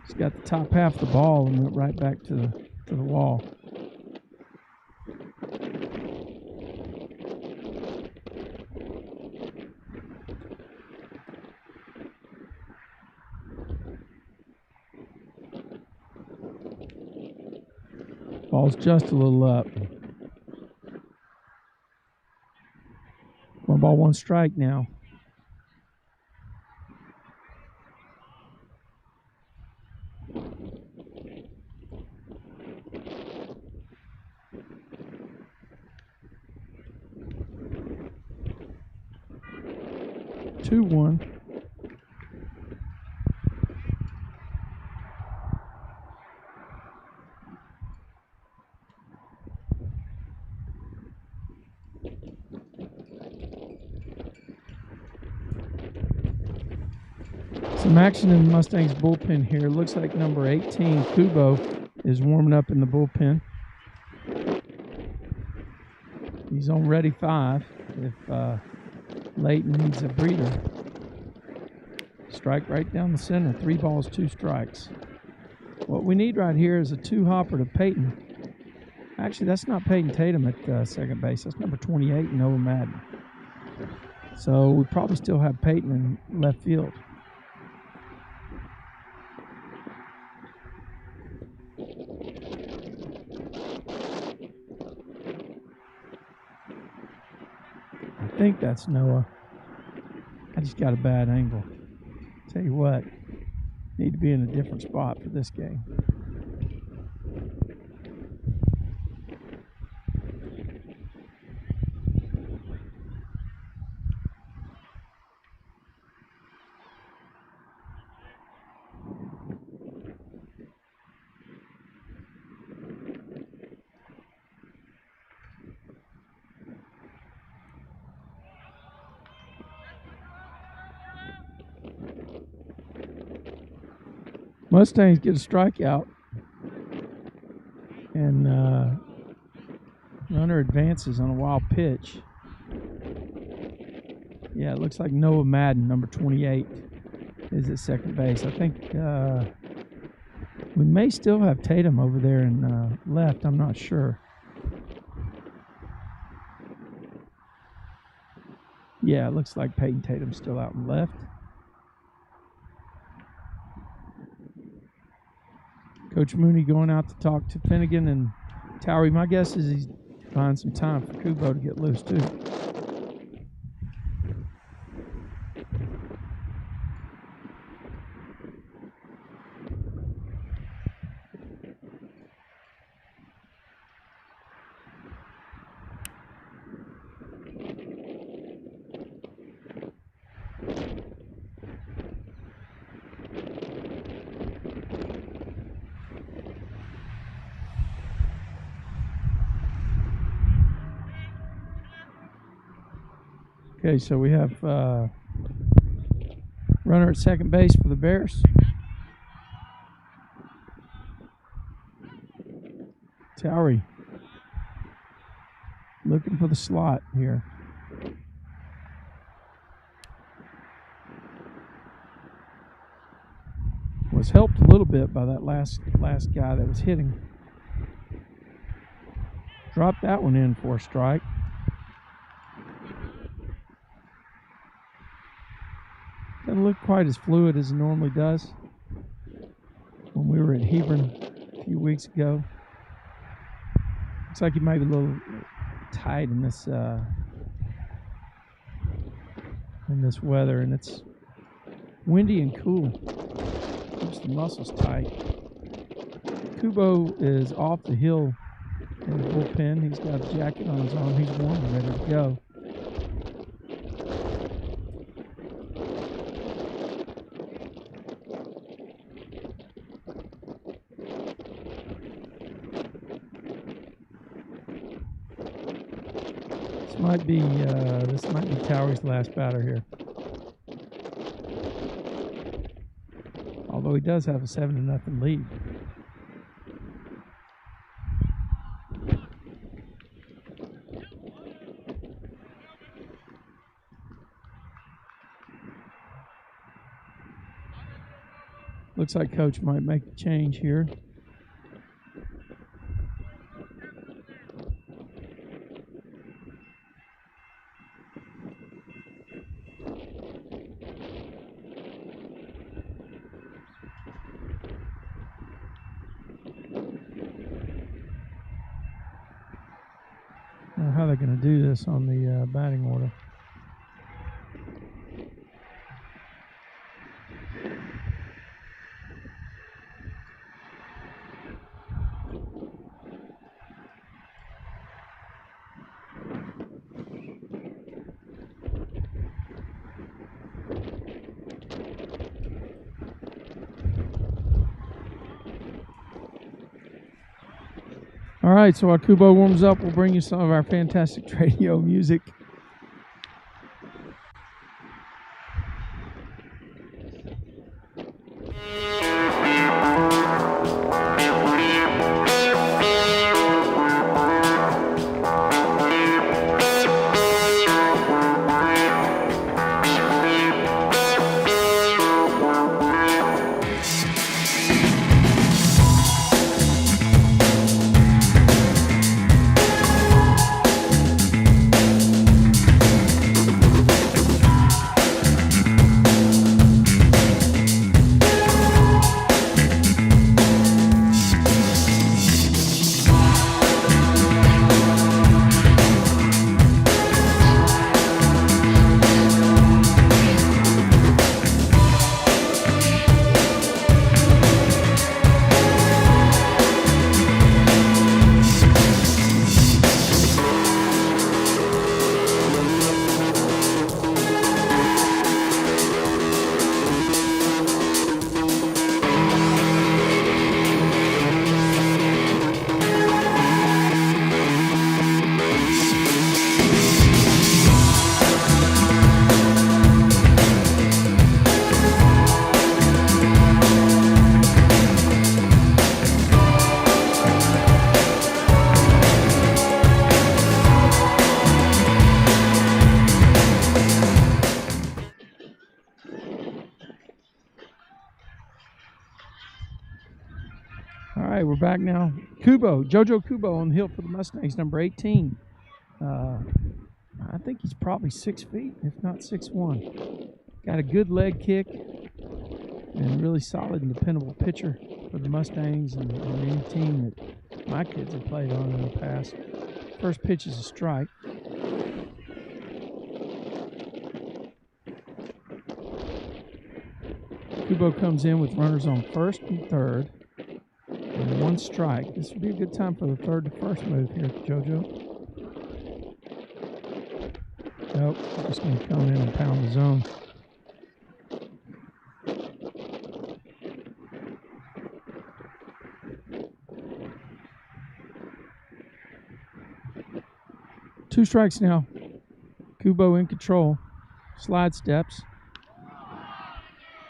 He's got the top half of the ball and went right back to the wall. Ball's just a little up. 1 ball, 1 strike now. 2-1. Some action in the Mustangs bullpen here. Looks like number 18, Kubo, is warming up in the bullpen. He's on ready 5 if Leighton needs a breather. Strike right down the center. 3 balls, 2 strikes. What we need right here is a 2-hopper to Peyton. Actually, that's not Peyton Tatum at second base. That's number 28, Noah Madden. So we probably still have Peyton in left field. I think that's Noah. I just got a bad angle. Tell you what, need to be in a different spot for this game. Mustangs get a strikeout, and runner advances on a wild pitch. Yeah, it looks like Noah Madden, number 28, is at second base. I think we may still have Tatum over there in left. I'm not sure. Yeah, it looks like Peyton Tatum's still out in left. Coach Mooney going out to talk to Finnegan and Towery. My guess is he's finding some time for Kubo to get loose, too. Okay, so we have runner at second base for the Bears. Towery looking for the slot here. Was helped a little bit by that last guy that was hitting. Dropped that one in for a strike. Doesn't look quite as fluid as it normally does. When we were at Hebron a few weeks ago, looks like he might be a little tight in this weather, and it's windy and cool. Keeps the muscles tight. Kubo is off the hill in the bullpen. He's got a jacket on his arm. He's warm and ready to go. This might be Towery's last batter here. Although he does have a 7-0 lead. Looks like Coach might make a change here. How they're going to do this on the batting order. All right, so while Kubo warms up, we'll bring you some of our fantastic radio music. All right, we're back now. Jojo Kubo on the hill for the Mustangs, number 18. I think he's probably 6 feet, if not 6'1". Got a good leg kick and really solid and dependable pitcher for the Mustangs and any team that my kids have played on in the past. First pitch is a strike. Kubo comes in with runners on first and third. And one strike. This would be a good time for the third to first move here, JoJo. Nope, just going to come in and pound the zone. Two strikes now. Kubo in control. Slide steps.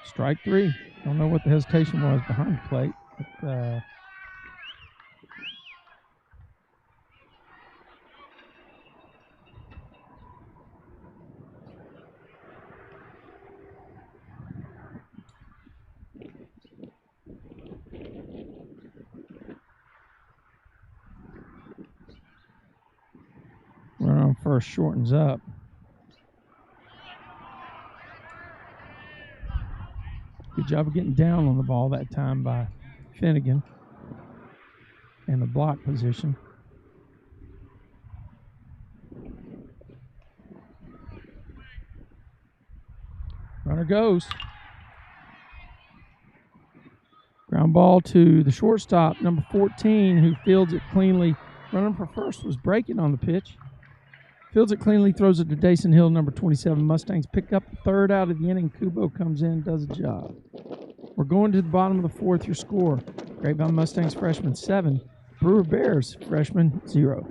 Strike three. Don't know what the hesitation was behind the plate. But, run on first shortens up. Good job of getting down on the ball that time by Finnegan in the block position. Runner goes. Ground ball to the shortstop, number 14, who fields it cleanly. Running for first was breaking on the pitch. Fields it cleanly, throws it to Dason Hill, number 27. Mustangs pick up the third out of the inning. Kubo comes in and does a job. We're going to the bottom of the fourth. Your score: Grapevine Mustangs freshman 7, Brewer Bears freshman 0.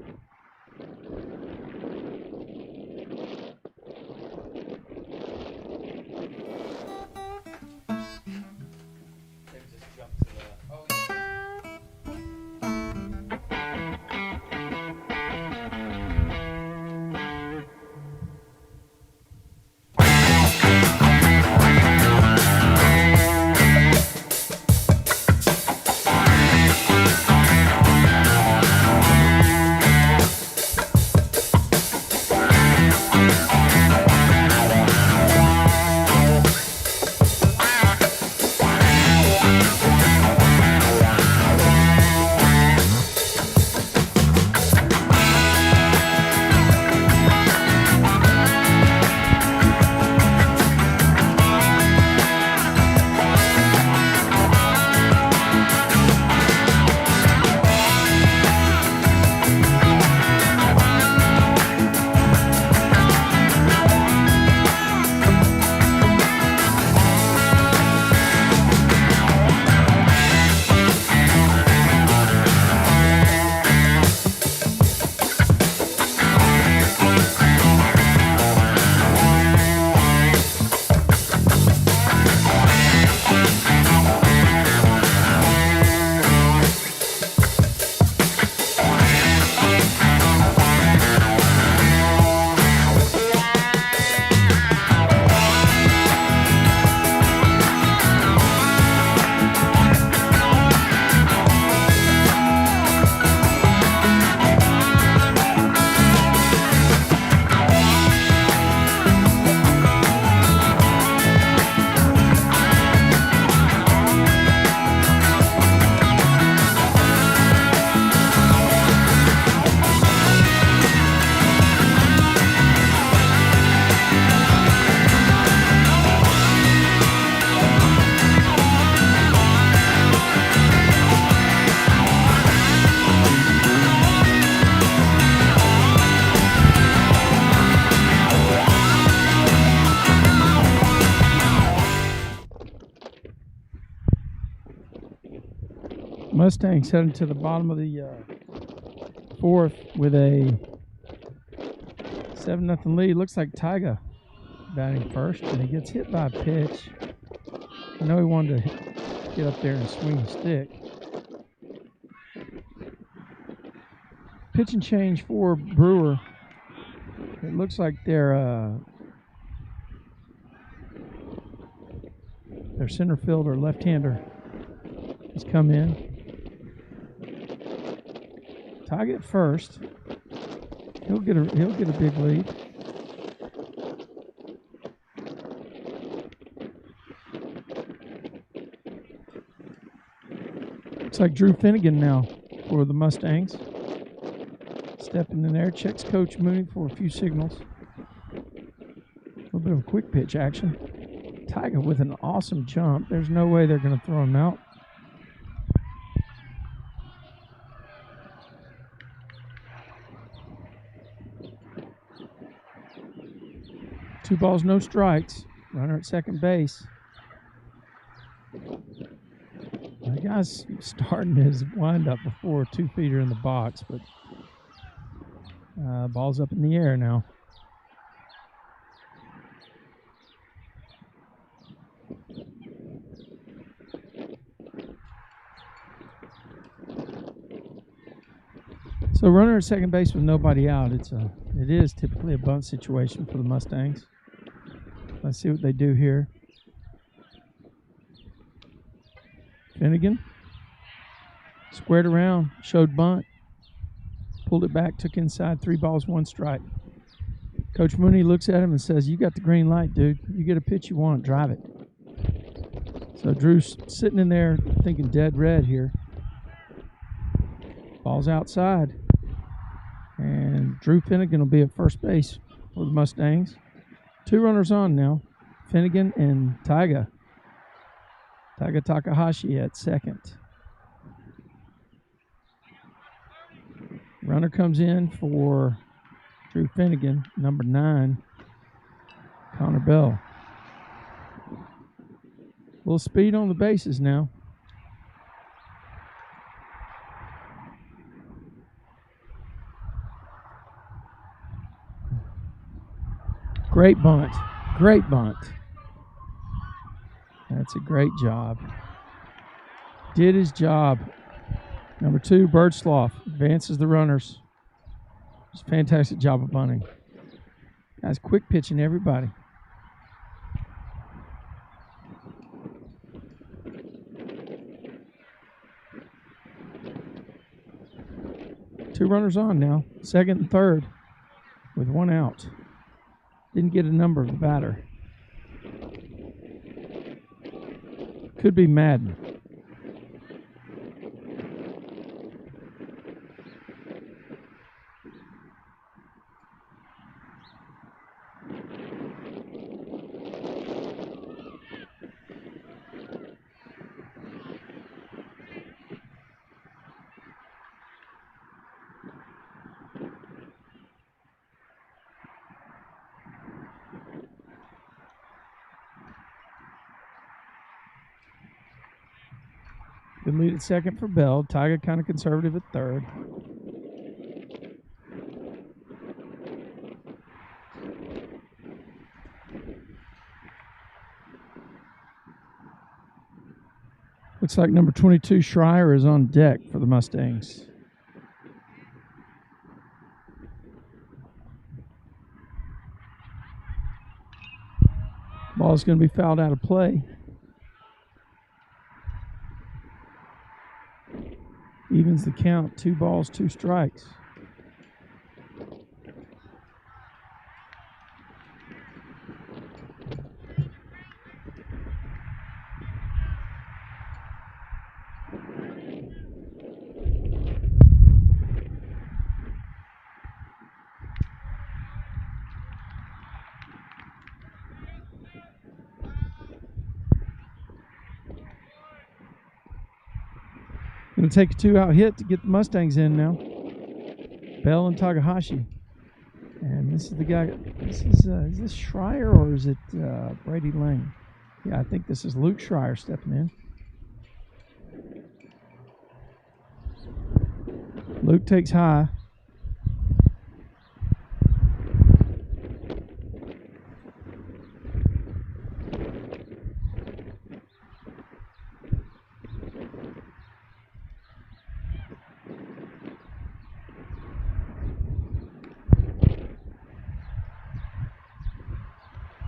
Mustangs heading to the bottom of the fourth with a 7-0 lead. Looks like Tyga batting first, and he gets hit by a pitch. I know he wanted to get up there and swing the stick. Pitching change for Brewer. It looks like their center fielder, left-hander, has come in. Tyga at first. He'll get a big lead. Looks like Drew Finnegan now for the Mustangs. Stepping in there, checks Coach Mooney for a few signals. A little bit of quick pitch action. Tyga with an awesome jump. There's no way they're going to throw him out. Two balls, no strikes. Runner at second base. The guy's starting his windup before 2 feet are in the box, but ball's up in the air now. So runner at second base with nobody out. It is typically a bunt situation for the Mustangs. Let's see what they do here. Finnegan squared around, showed bunt, pulled it back, took inside, 3 balls, 1 strike. Coach Mooney looks at him and says, "You got the green light, dude. You get a pitch you want, drive it." So Drew's sitting in there thinking dead red here. Ball's outside. And Drew Finnegan will be at first base for the Mustangs. 2 runners on now. Finnegan and Tyga. Tyga Takahashi at second. Runner comes in for Drew Finnegan, number 9, Connor Bell. A little speed on the bases now. Great bunt. Great bunt. That's a great job. Did his job. Number 2, Birdsloff, advances the runners. Just a fantastic job of bunting. Guys, quick pitching everybody. Two runners on now, second and third, with 1 out. Didn't get a number of the batter. Could be Madden. Good lead at second for Bell. Tyga kind of conservative at third. Looks like number 22, Schreier, is on deck for the Mustangs. Ball's going to be fouled out of play. Evens the count, 2 balls, 2 strikes. Going to take a 2-out hit to get the Mustangs in now. Bell and Takahashi. And this is the guy. Is this Schreier or is it Brady Lane? Yeah, I think this is Luke Schreier stepping in. Luke takes high.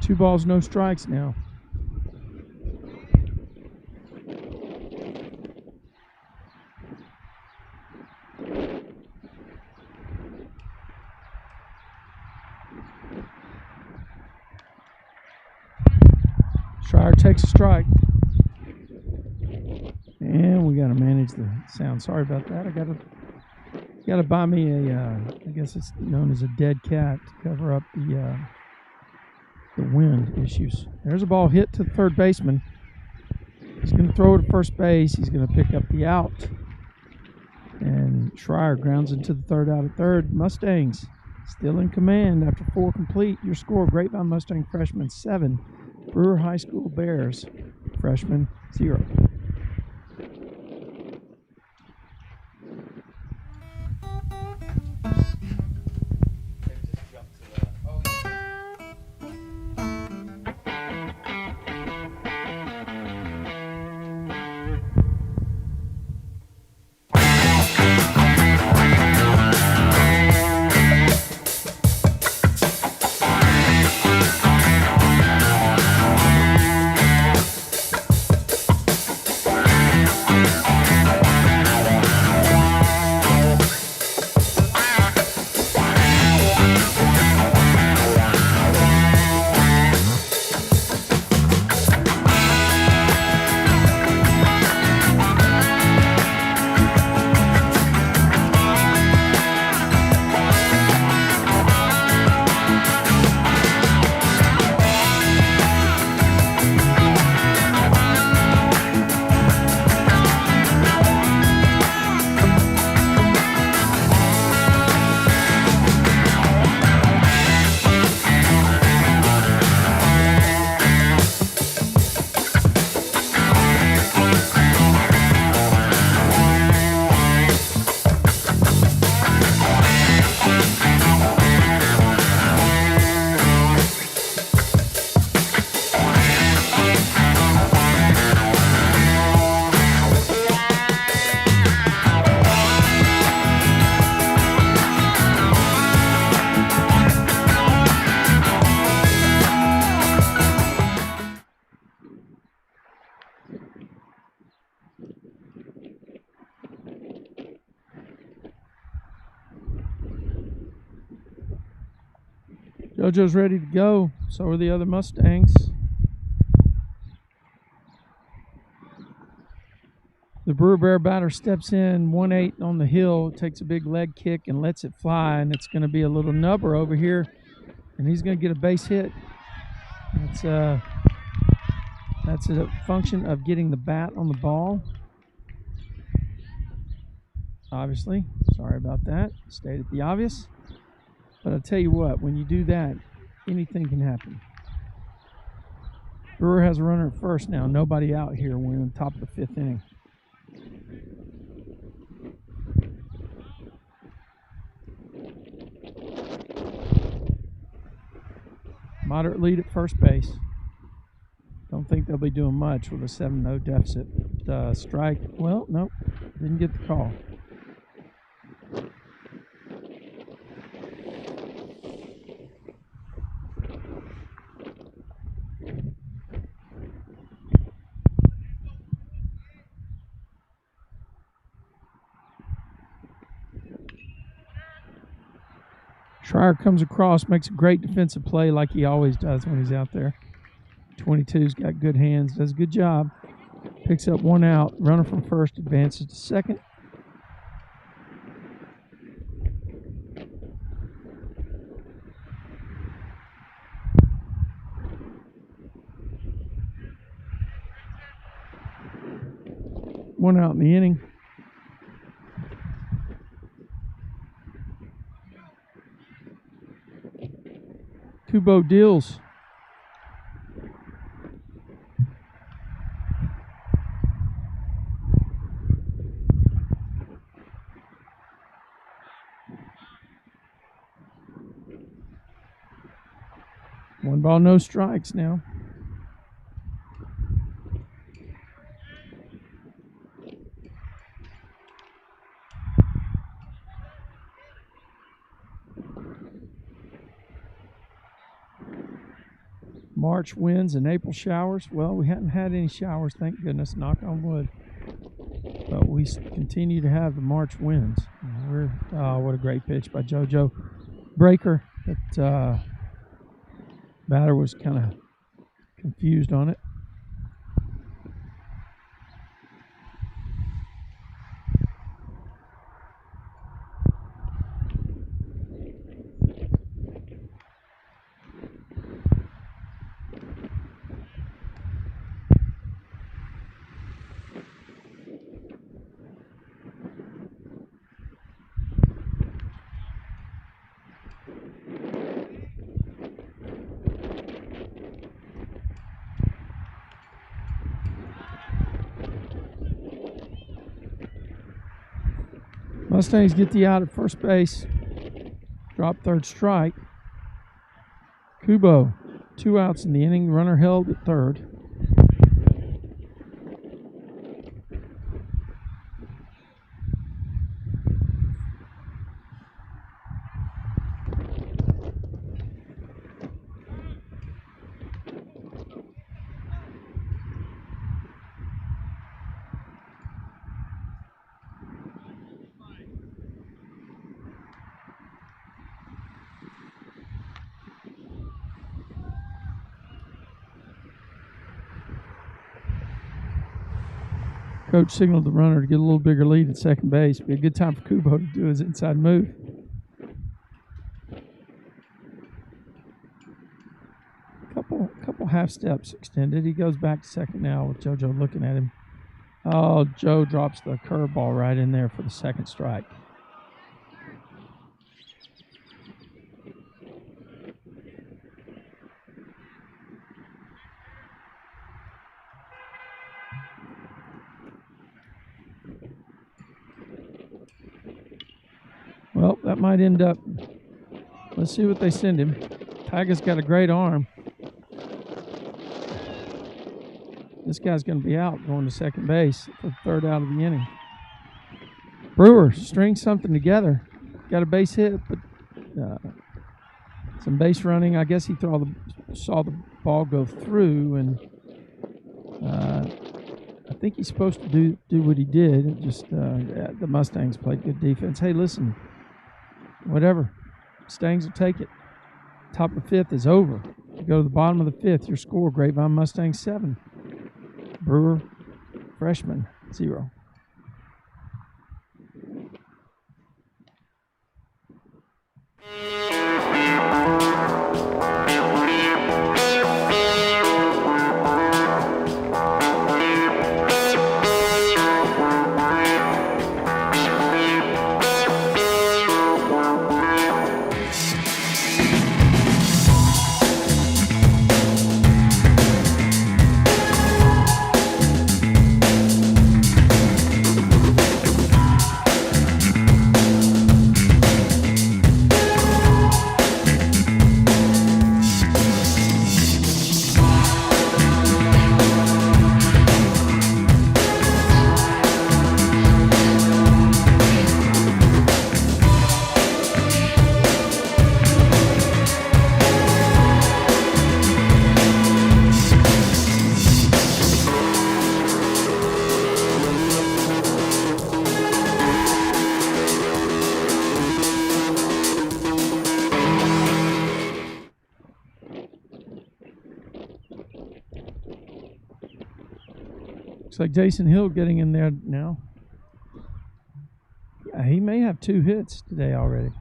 Two balls, no strikes now. Schreier takes a strike. And we got to manage the sound. Sorry about that. I got to buy me a, I guess it's known as a dead cat to cover up the wind issues. There's a ball hit to the third baseman. He's going to throw it to first base. He's going to pick up the out. And Schreier grounds into the third out at third. Mustangs still in command after 4 complete. Your score, Grapevine Mustang freshman 7. Brewer High School Bears freshman 0. JoJo's ready to go. So are the other Mustangs. The Brewer Bear batter steps in 1-8 on the hill, takes a big leg kick and lets it fly, and it's going to be a little nubber over here, and he's going to get a base hit. That's a function of getting the bat on the ball. Obviously, sorry about that. Stated the obvious. But I'll tell you what, when you do that, anything can happen. Brewer has a runner at first now. Nobody out here. We're in the top of the 5th inning. Moderate lead at first base. Don't think they'll be doing much with a 7-0 deficit. Strike, well, nope, didn't get the call. Schreier comes across, makes a great defensive play like he always does when he's out there. 22's got good hands, does a good job. Picks up 1 out. Runner from first advances to second. One out in the inning. Kubo deals. 1 ball, no strikes now. March winds and April showers. Well, we hadn't had any showers, thank goodness, knock on wood. But we continue to have the March winds. What a great pitch by JoJo. Breaker, but batter was kind of confused on it. Mustangs get the out at first base. Drop third strike. Kubo, 2 outs in the inning. Runner held at third. Coach signaled the runner to get a little bigger lead at second base. Be a good time for Kubo to do his inside move. Couple half steps extended. He goes back to second now with JoJo looking at him. Oh, Joe drops the curveball right in there for the second strike. Well, that might end up. Let's see what they send him. Tyga's got a great arm. This guy's going to be out going to second base for the third out of the inning. Brewer strings something together. Got a base hit, but some base running. I guess he saw the ball go through, and I think he's supposed to do what he did. It just the Mustangs played good defense. Hey, listen, whatever. Mustangs will take it. Top of the fifth is over. You go to the bottom of the fifth. Your score: Grapevine Mustangs 7, Brewer freshman 0. Looks like Jason Hill getting in there now. Yeah, he may have 2 hits today already.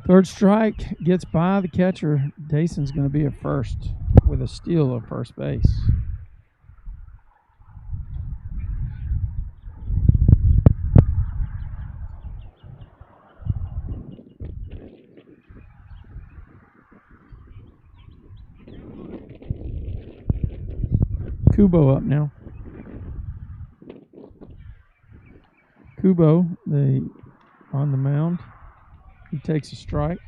Third strike gets by the catcher. Dayson's going to be at first with a steal of first base. Kubo up now. Kubo, on the mound. He takes a strike.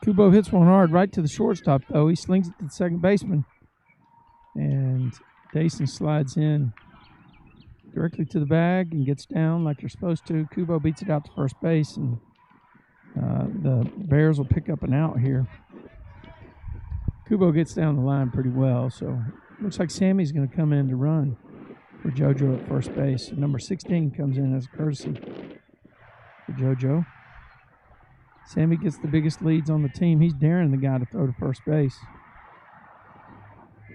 Kubo hits one hard right to the shortstop, though. He slings it to the second baseman. And Dayson slides in directly to the bag and gets down like you're supposed to. Kubo beats it out to first base, and the Bears will pick up an out here. Kubo gets down the line pretty well, so looks like Sammy's going to come in to run for JoJo at first base. Number 16 comes in as a courtesy for JoJo. Sammy gets the biggest leads on the team. He's daring the guy to throw to first base.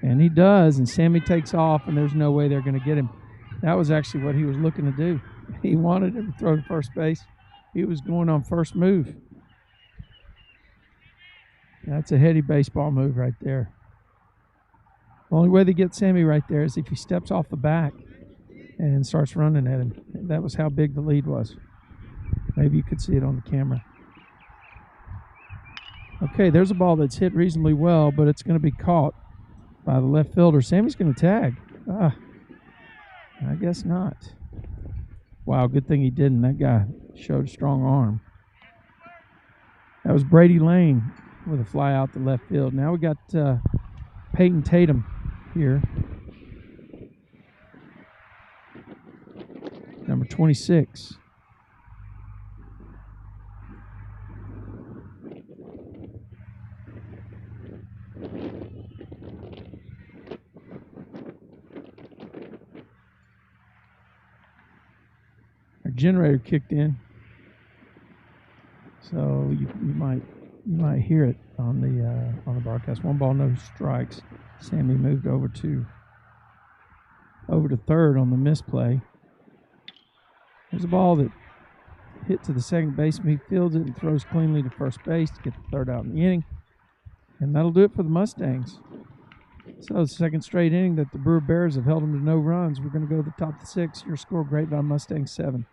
And he does, and Sammy takes off, and there's no way they're going to get him. That was actually what he was looking to do. He wanted him to throw to first base. He was going on first move. That's a heady baseball move right there. The only way they get Sammy right there is if he steps off the back and starts running at him. That was how big the lead was. Maybe you could see it on the camera. Okay, there's a ball that's hit reasonably well, but it's going to be caught by the left fielder. Sammy's going to tag. I guess not. Wow, good thing he didn't. That guy showed a strong arm. That was Brady Lane with a fly out to left field. Now we got Peyton Tatum here. Number 26. Our generator kicked in, so you might hear it on the broadcast. 1 ball, no strikes. Sammy moved over to third on the misplay. There's a ball that hit to the second baseman. He fields it and throws cleanly to first base to get the third out in the inning. And that'll do it for the Mustangs. So the second straight inning that the Brewer Bears have held them to no runs. We're going to go to the top of the 6. Your score, Grapevine Mustangs 7,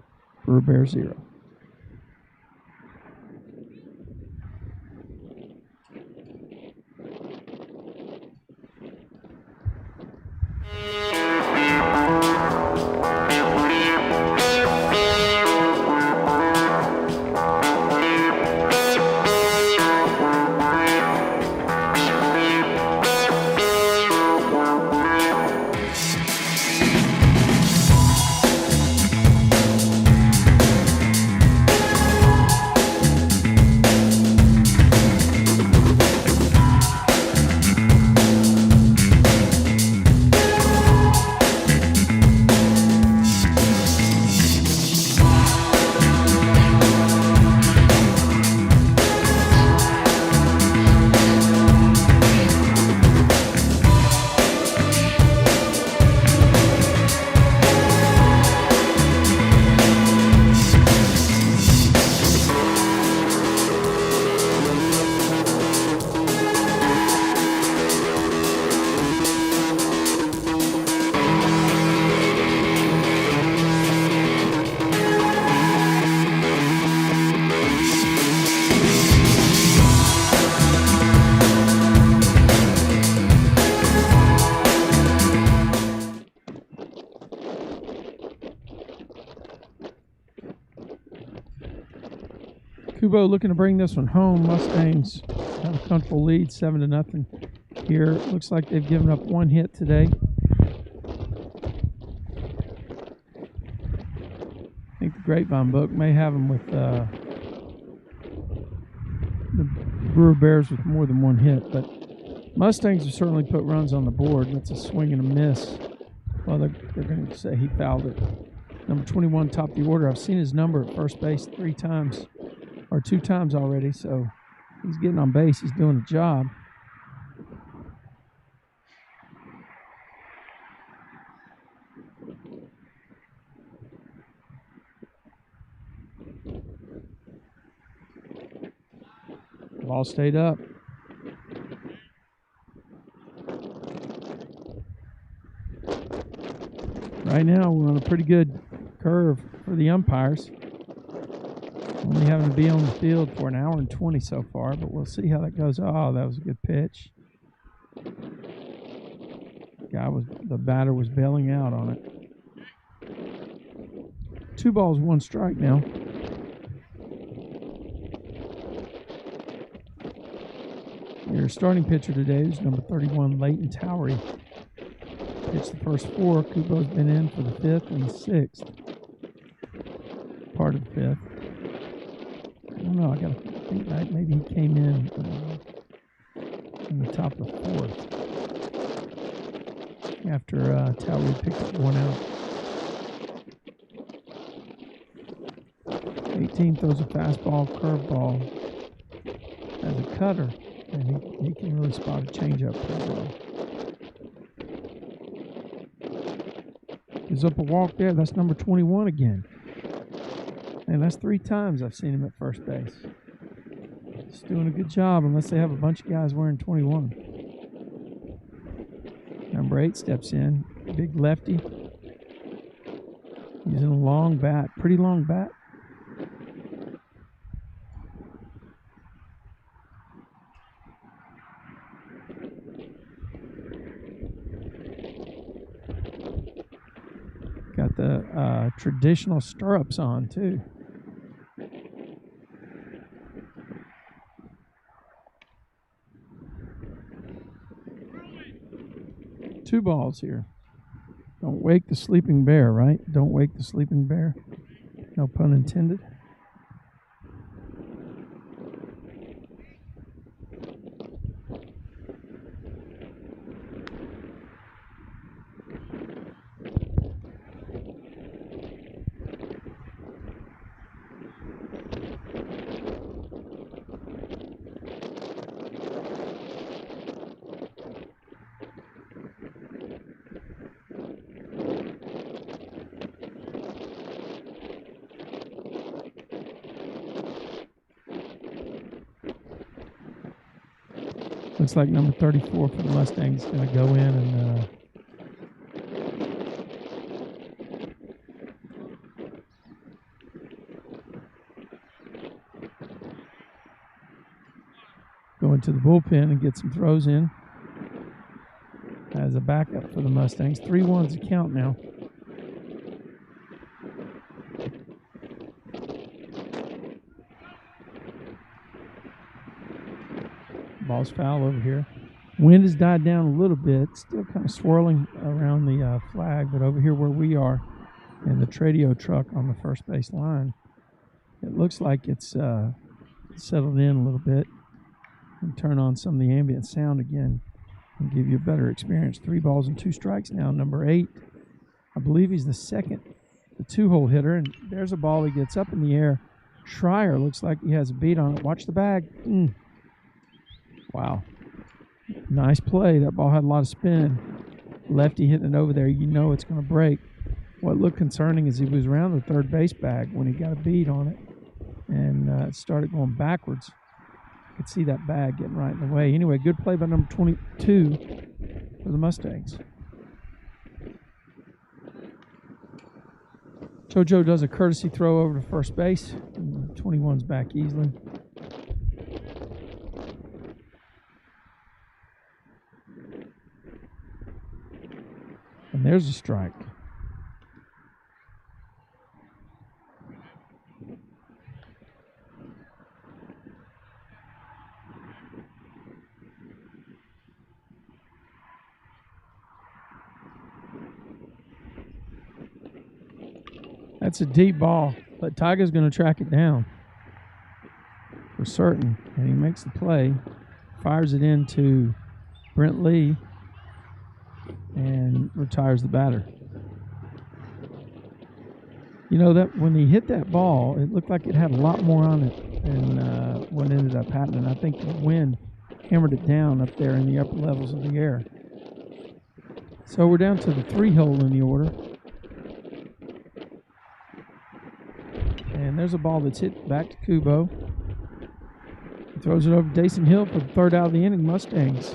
Brewer Bears 0. Kubo looking to bring this one home. Mustangs have a comfortable lead, 7-0 here. Looks like they've given up 1 hit today. I think the Grapevine book may have them with Brewer Bears with more than one hit, but Mustangs have certainly put runs on the board. That's a swing and a miss. Well, they're going to say he fouled it. Number 21 topped the order. I've seen his number at first base 3 times, or 2 times already, so he's getting on base. He's doing a job. Ball stayed up. Right now, we're on a pretty good curve for the umpires. Only having to be on the field for an hour and 20 so far, but we'll see how that goes. Oh, that was a good pitch. The batter was bailing out on it. 2 balls, 1 strike now. Your starting pitcher today is number 31, Leighton Towery. Pitched the first 4. Kubo's been in for the 5th and the 6th. Part of the 5th. I don't know. I got to think that maybe he came in the top of the 4th after Towery picked up 1 out. 18 throws a fastball, curveball as a cutter, and he can really spot a changeup pretty well. Gives up a walk there. That's number 21 again. And that's 3 times I've seen him at first base. He's doing a good job unless they have a bunch of guys wearing 21. Number 8 steps in. Big lefty. Using a long bat. Pretty long bat. Got the traditional stirrups on, too. Two balls here. Don't wake the sleeping bear, right? Don't wake the sleeping bear. No pun intended. Looks like number 34 for the Mustangs is going to go in go into the bullpen and get some throws in as a backup for the Mustangs. 3-1's a count now. Ball's foul over here. Wind has died down a little bit. Still kind of swirling around the flag, but over here where we are in the Tradio truck on the first base line, it looks like it's settled in a little bit. And turn on some of the ambient sound again and give you a better experience. 3 balls and 2 strikes now. Number 8, I believe he's the 2-hole hitter, and there's a ball he gets up in the air. Schreier looks like he has a beat on it. Watch the bag. Wow. Nice play. That ball had a lot of spin. Lefty hitting it over there. You know it's going to break. What looked concerning is he was around the third base bag when he got a beat on it and it started going backwards. You could see that bag getting right in the way. Anyway, good play by number 22 for the Mustangs. JoJo does a courtesy throw over to first base. And 21's back easily. And there's a strike. That's a deep ball, but Tiger's going to track it down. for certain. And he makes the play, fires it into Brent Lee, and retires the batter. You know, that when he hit that ball, it looked like it had a lot more on it than what ended up happening. I think the wind hammered it down up there in the upper levels of the air. So we're down to the 3-hole in the order. And there's a ball that's hit back to Kubo. He throws it over to Dason Hill for the third out of the inning. Mustangs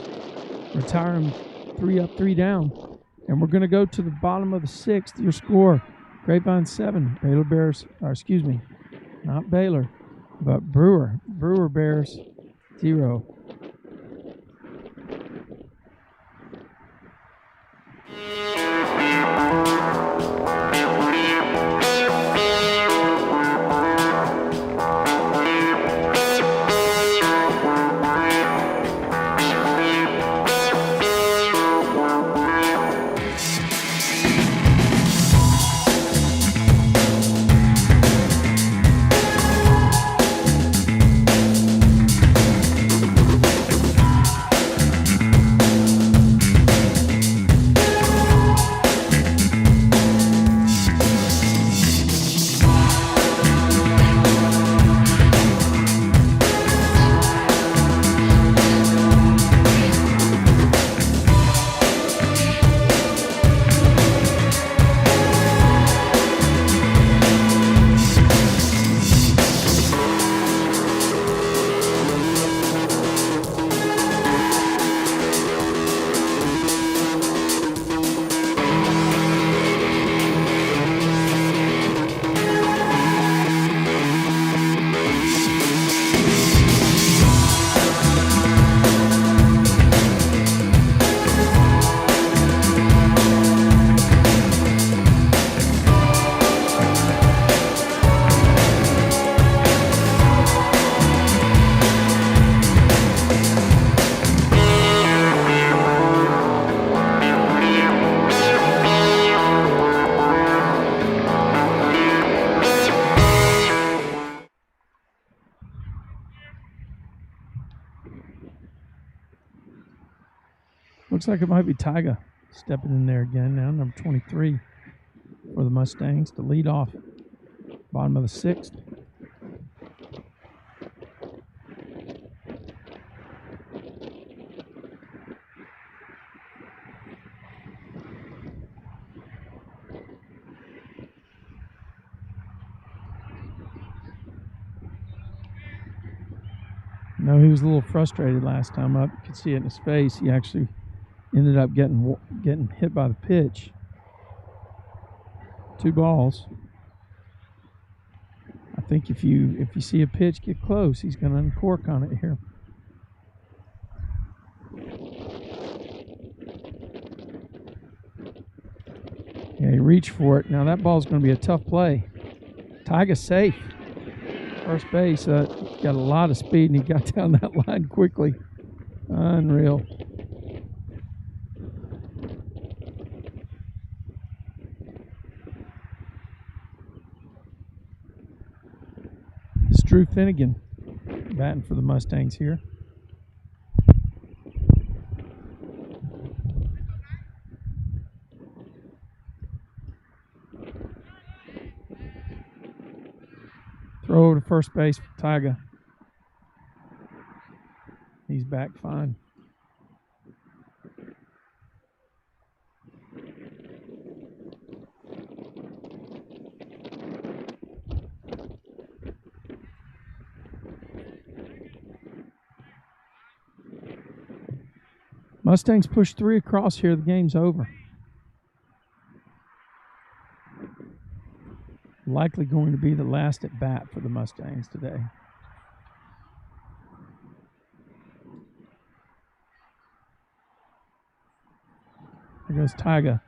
retire him 3 up, 3 down. And we're going to go to the bottom of the 6th. Your score, Grapevine 7, Baylor Bears, or excuse me, not Baylor, but Brewer. Brewer Bears 0. Looks like it might be Tyga stepping in there again now, number 23 for the Mustangs to lead off. Bottom of the 6th. No, he was a little frustrated last time up. You could see it in his face. He actually ended up getting hit by the pitch. 2 balls. I think if you see a pitch get close, he's going to uncork on it here. Yeah, he reached for it. Now that ball's going to be a tough play. Tyga's safe. First base, got a lot of speed, and he got down that line quickly. Unreal. It's Drew Finnegan batting for the Mustangs here. Throw over to first base for Tyga. He's back fine. Mustangs push 3 across here. The game's over. Likely going to be the last at bat for the Mustangs today. There goes Tyga.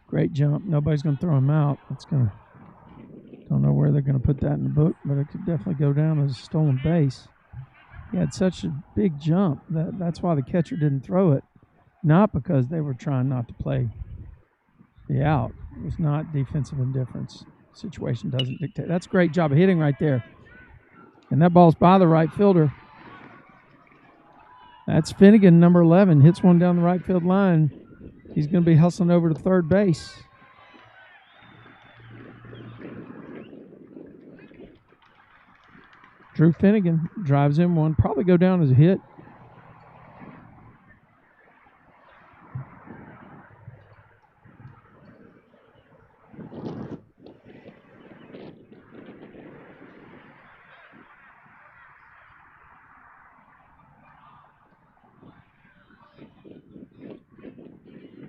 Great jump. Nobody's going to throw him out. Don't know where they're going to put that in the book, but it could definitely go down as a stolen base. He had such a big jump. That's why the catcher didn't throw it. Not because they were trying not to play the out. It was not defensive indifference. Situation doesn't dictate. That's a great job of hitting right there. And And that ball's by the right fielder. That's Finnegan, number 11. Hits one down the right field line. He's going to be hustling over to third base. Drew Finnegan drives in one. Probably go down as a hit.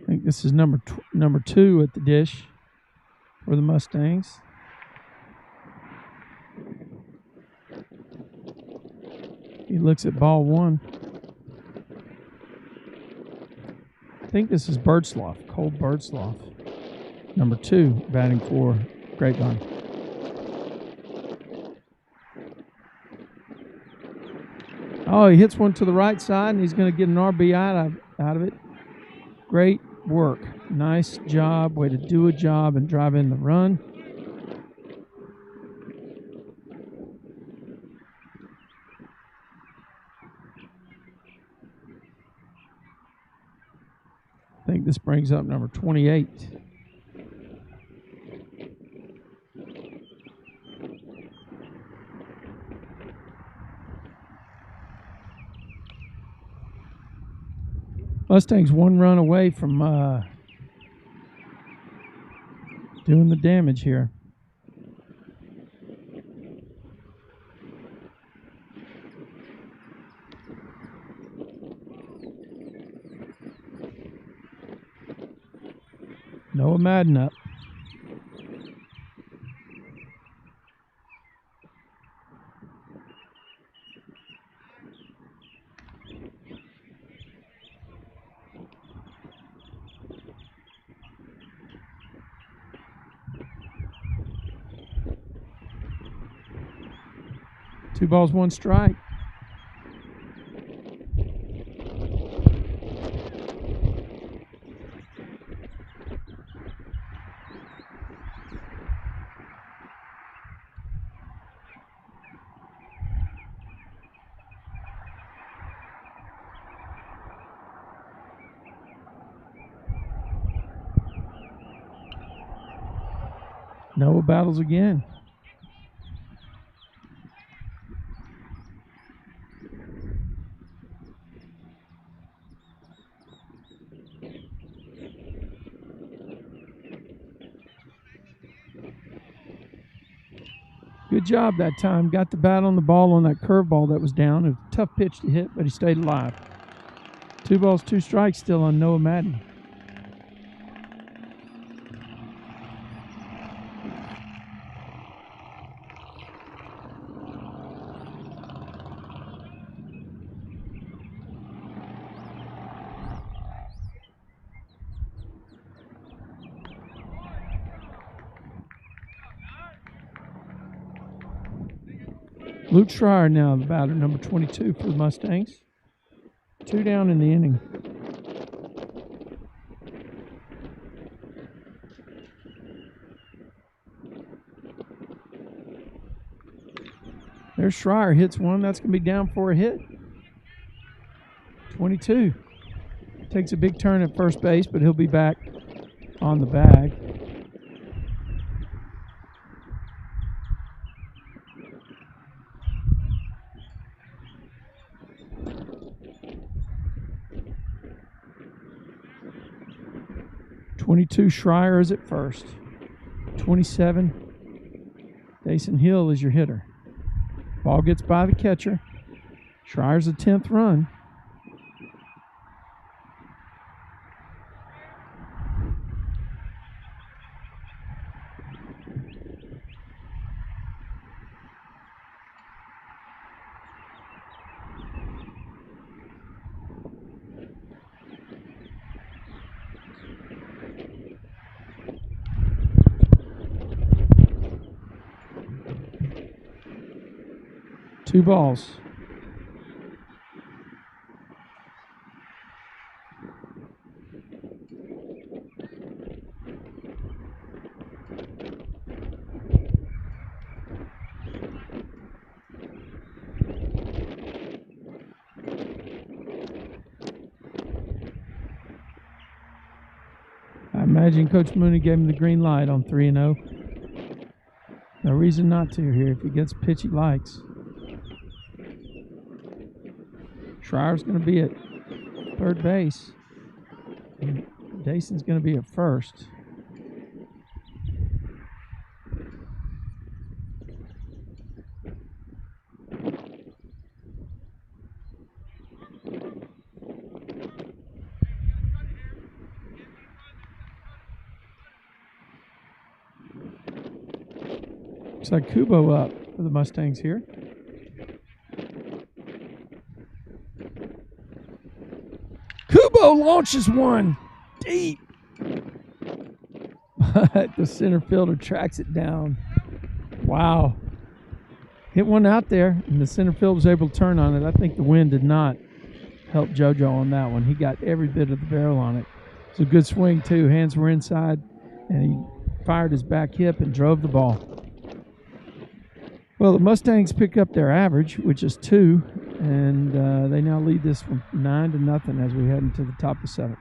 I think this is number 2 at the dish for the Mustangs. He looks at ball 1. I think this is Birdsloff, Cole Birdsloff. Number 2, batting for Grapevine. Oh, he hits one to the right side, and he's going to get an RBI out of it. Great work. Nice job. Way to do a job and drive in the run. I think this brings up number 28. Mustangs 1 run away from doing the damage here. Noah Madden up. Two balls, one strike. Noah battles again. Good job that time. Got the bat on the ball on that curveball that was down. It was a tough pitch to hit, but he stayed alive. 2 balls, 2 strikes still on Noah Madden. Luke Schreier now the batter, number 22 for the Mustangs. 2 down in the inning. There's Schreier, hits one. That's going to be down for a hit. 22. Takes a big turn at first base, but he'll be back on the bag. Schreier is at first. 27, Dason Hill is your hitter. Ball gets by the catcher. Schreier's the 10th run. Two balls. imagine Coach Mooney gave him the green light on 3-0. No reason not to here if he gets a pitch he likes. Schreier's going to be at third base. And Dayson's going to be at first. Looks like Kubo up for the Mustangs here. Kubo launches one deep. But the center fielder tracks it down. Wow. Hit one out there, and the center fielder was able to turn on it. I think the wind did not help JoJo on that one. He got every bit of the barrel on it. It's a good swing, too. Hands were inside, and he fired his back hip and drove the ball. Well, the Mustangs pick up their average, which is 2, and they now lead this from 9-0 as we head into the top of the 7th.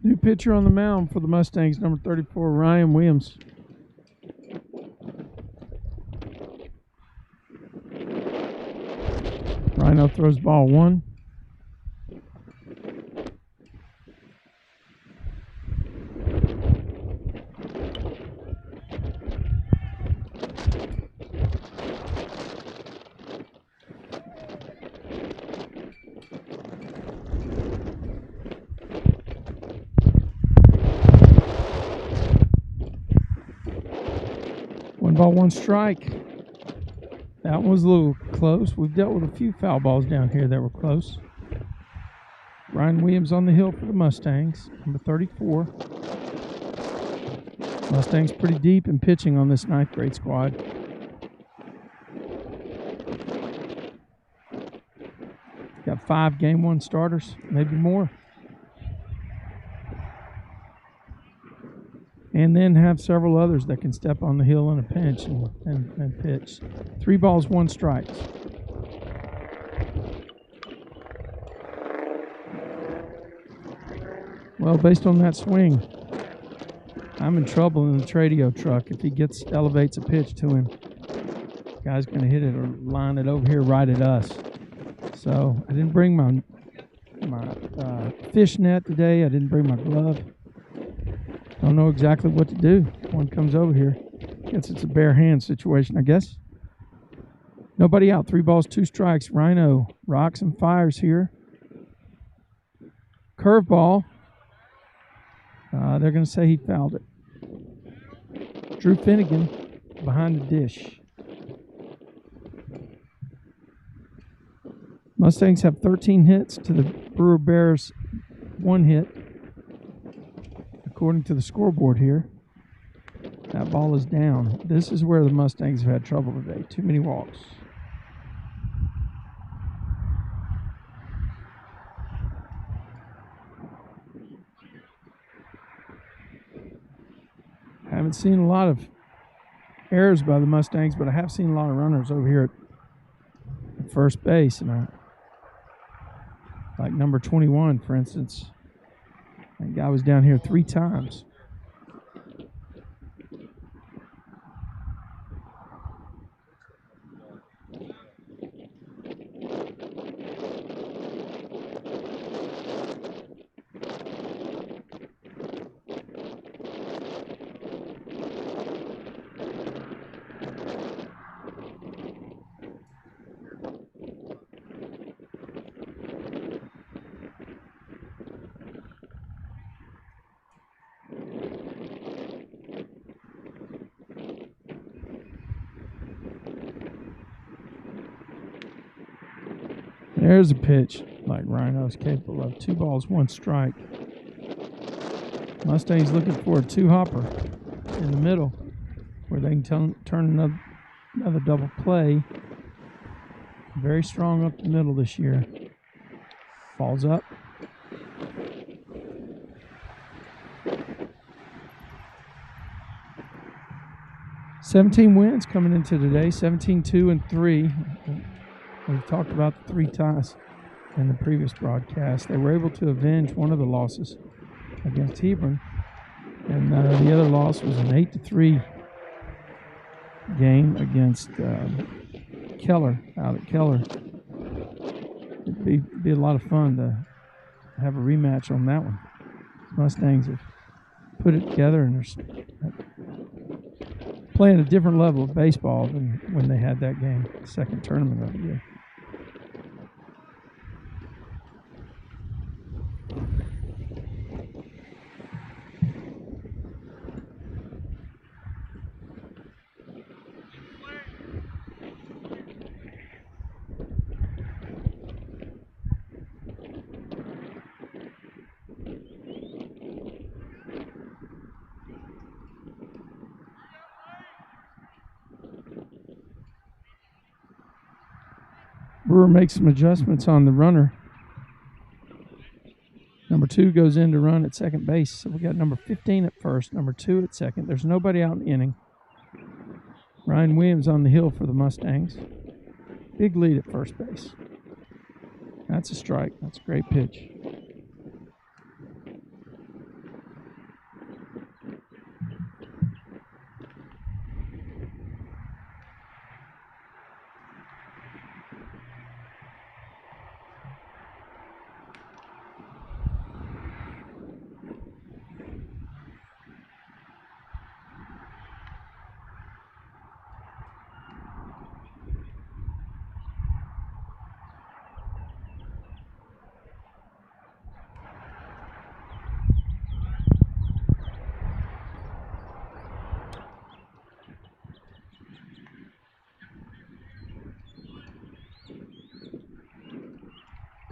New pitcher on the mound for the Mustangs, number 34, Ryan Williams. Rhino throws ball 1. One ball, one strike. That one was a little close. We've dealt with a few foul balls down here that were close. Ryan Williams on the hill for the Mustangs, number 34. Mustangs pretty deep in pitching on this 9th grade squad. Got 5 game 1 starters, maybe more. And then have several others that can step on the hill in a pinch and pitch. 3 balls, 1 strike. Well, based on that swing, I'm in trouble in the Tradio truck. If he elevates a pitch to him, the guy's going to hit it or line it over here right at us. So I didn't bring my fish net today. I didn't bring my glove. Don't know exactly what to do. One comes over here. Guess it's a bare hand situation, I guess. Nobody out. 3 balls, 2 strikes. Rhino rocks and fires here. Curveball. They're going to say he fouled it. Drew Finnegan behind the dish. Mustangs have 13 hits to the Brewer Bears 1 hit, according to the scoreboard here. That ball is down. This is where the Mustangs have had trouble today. Too many walks. Haven't seen a lot of errors by the Mustangs, but I have seen a lot of runners over here at first base. And like number 21, for instance. That guy was down here 3 times. There's a pitch like Rhino's capable of. 2 balls, 1 strike. Mustangs looking for a 2-hopper in the middle where they can turn another double play. Very strong up the middle this year. Falls up. $17 wins coming into today. 17-2-3. We've talked about the 3 ties in the previous broadcast. They were able to avenge one of the losses against Hebron, and the other loss was an 8-3 game against Keller out at Keller. It'd be a lot of fun to have a rematch on that one. Mustangs have put it together and they're playing a different level of baseball than when they had that game, the second tournament of the year. Brewer makes some adjustments on the runner. Number 2 goes in to run at second base. So we got number 15 at first, number 2 at second. There's nobody out in the inning. Ryan Williams on the hill for the Mustangs. Big lead at first base. That's a strike. That's a great pitch.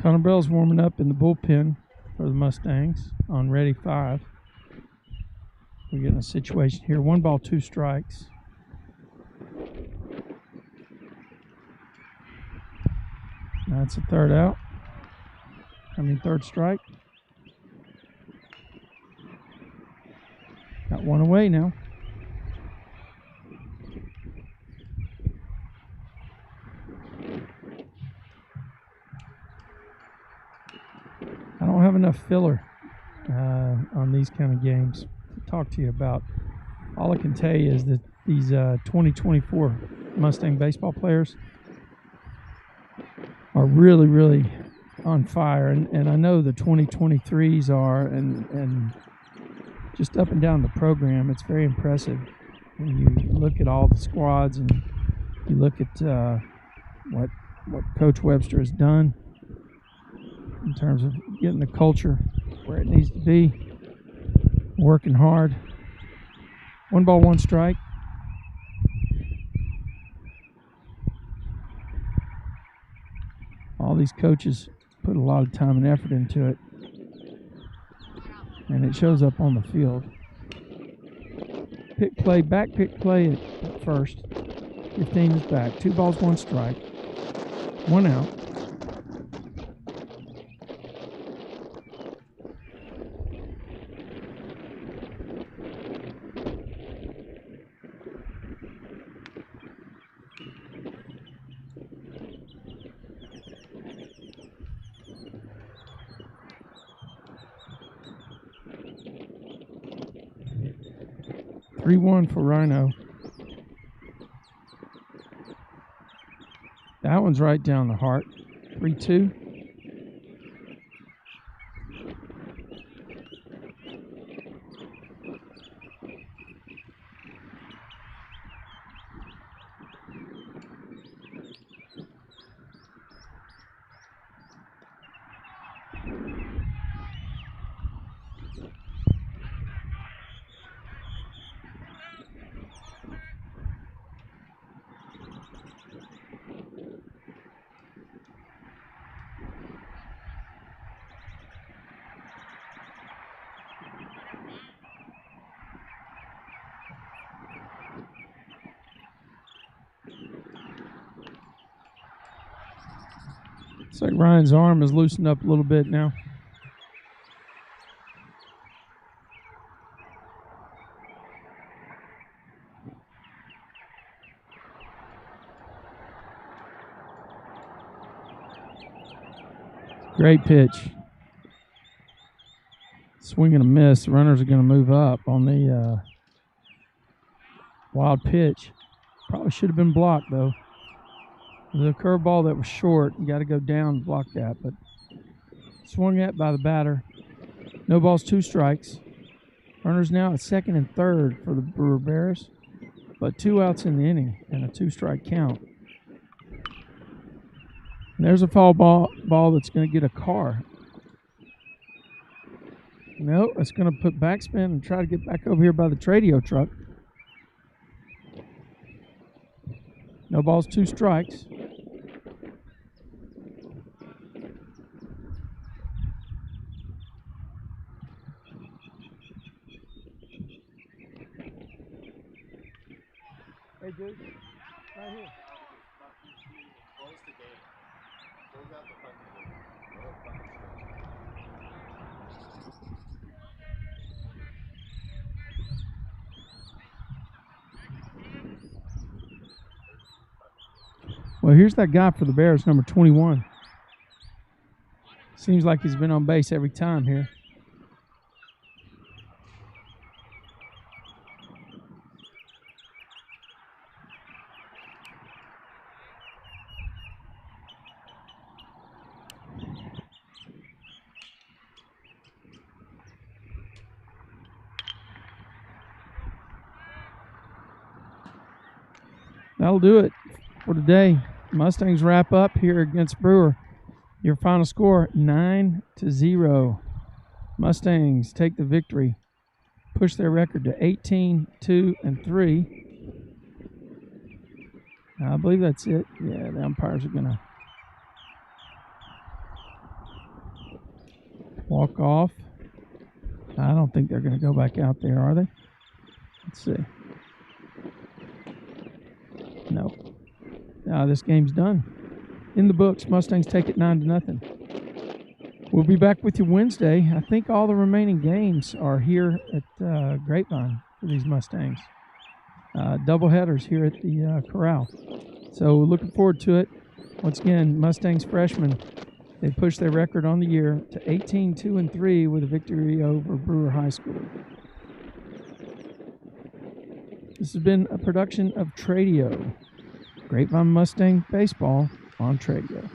Connor Bell's warming up in the bullpen for the Mustangs on ready 5. We're getting a situation here. 1 ball, 2 strikes. That's a third out. Third strike. Got 1 away now. I don't have enough filler on these kind of games to talk to you about. All I can tell you is that these 2024 Mustang baseball players are really, really on fire. And I know the 2023s are, and just up and down the program, it's very impressive. When you look at all the squads and you look at what Coach Webster has done in terms of getting the culture where it needs to be, working hard. 1 ball, 1 strike. All these coaches put a lot of time and effort into it, and it shows up on the field. Pick play, back pick play at first. 15 is back. 2 balls, 1 strike. 1 out. (3-1) for Rhino. That one's right down the heart. 3-2. Looks like Ryan's arm is loosened up a little bit now. Great pitch. Swing and a miss. The runners are going to move up on the wild pitch. Probably should have been blocked, though. The curveball that was short, you got to go down and block that, but swung at by the batter. No balls, 2 strikes. Runners now at second and third for the Brewer Bears, but 2 outs in the inning and a 2-strike count. And there's a foul ball that's going to get a car. No, it's going to put backspin and try to get back over here by the Tradio truck. No balls, 2 strikes. Hey, dude, right here. Well, here's that guy for the Bears, number 21. Seems like he's been on base every time here. That'll do it for today. Mustangs wrap up here against Brewer. Your final score, 9-0. Mustangs take the victory, push their record to 18-2-3. I believe that's it. Yeah, the umpires are going to walk off. I don't think they're going to go back out there, are they? Let's see. No. This game's done. In the books, Mustangs take it 9-0. We'll be back with you Wednesday. I think all the remaining games are here at Grapevine for these Mustangs. Double headers here at the Corral. So looking forward to it. Once again, Mustangs freshmen, they pushed their record on the year to 18-2-3 with a victory over Brewer High School. This has been a production of Tradio. Grapevine Mustang Baseball on Tradio.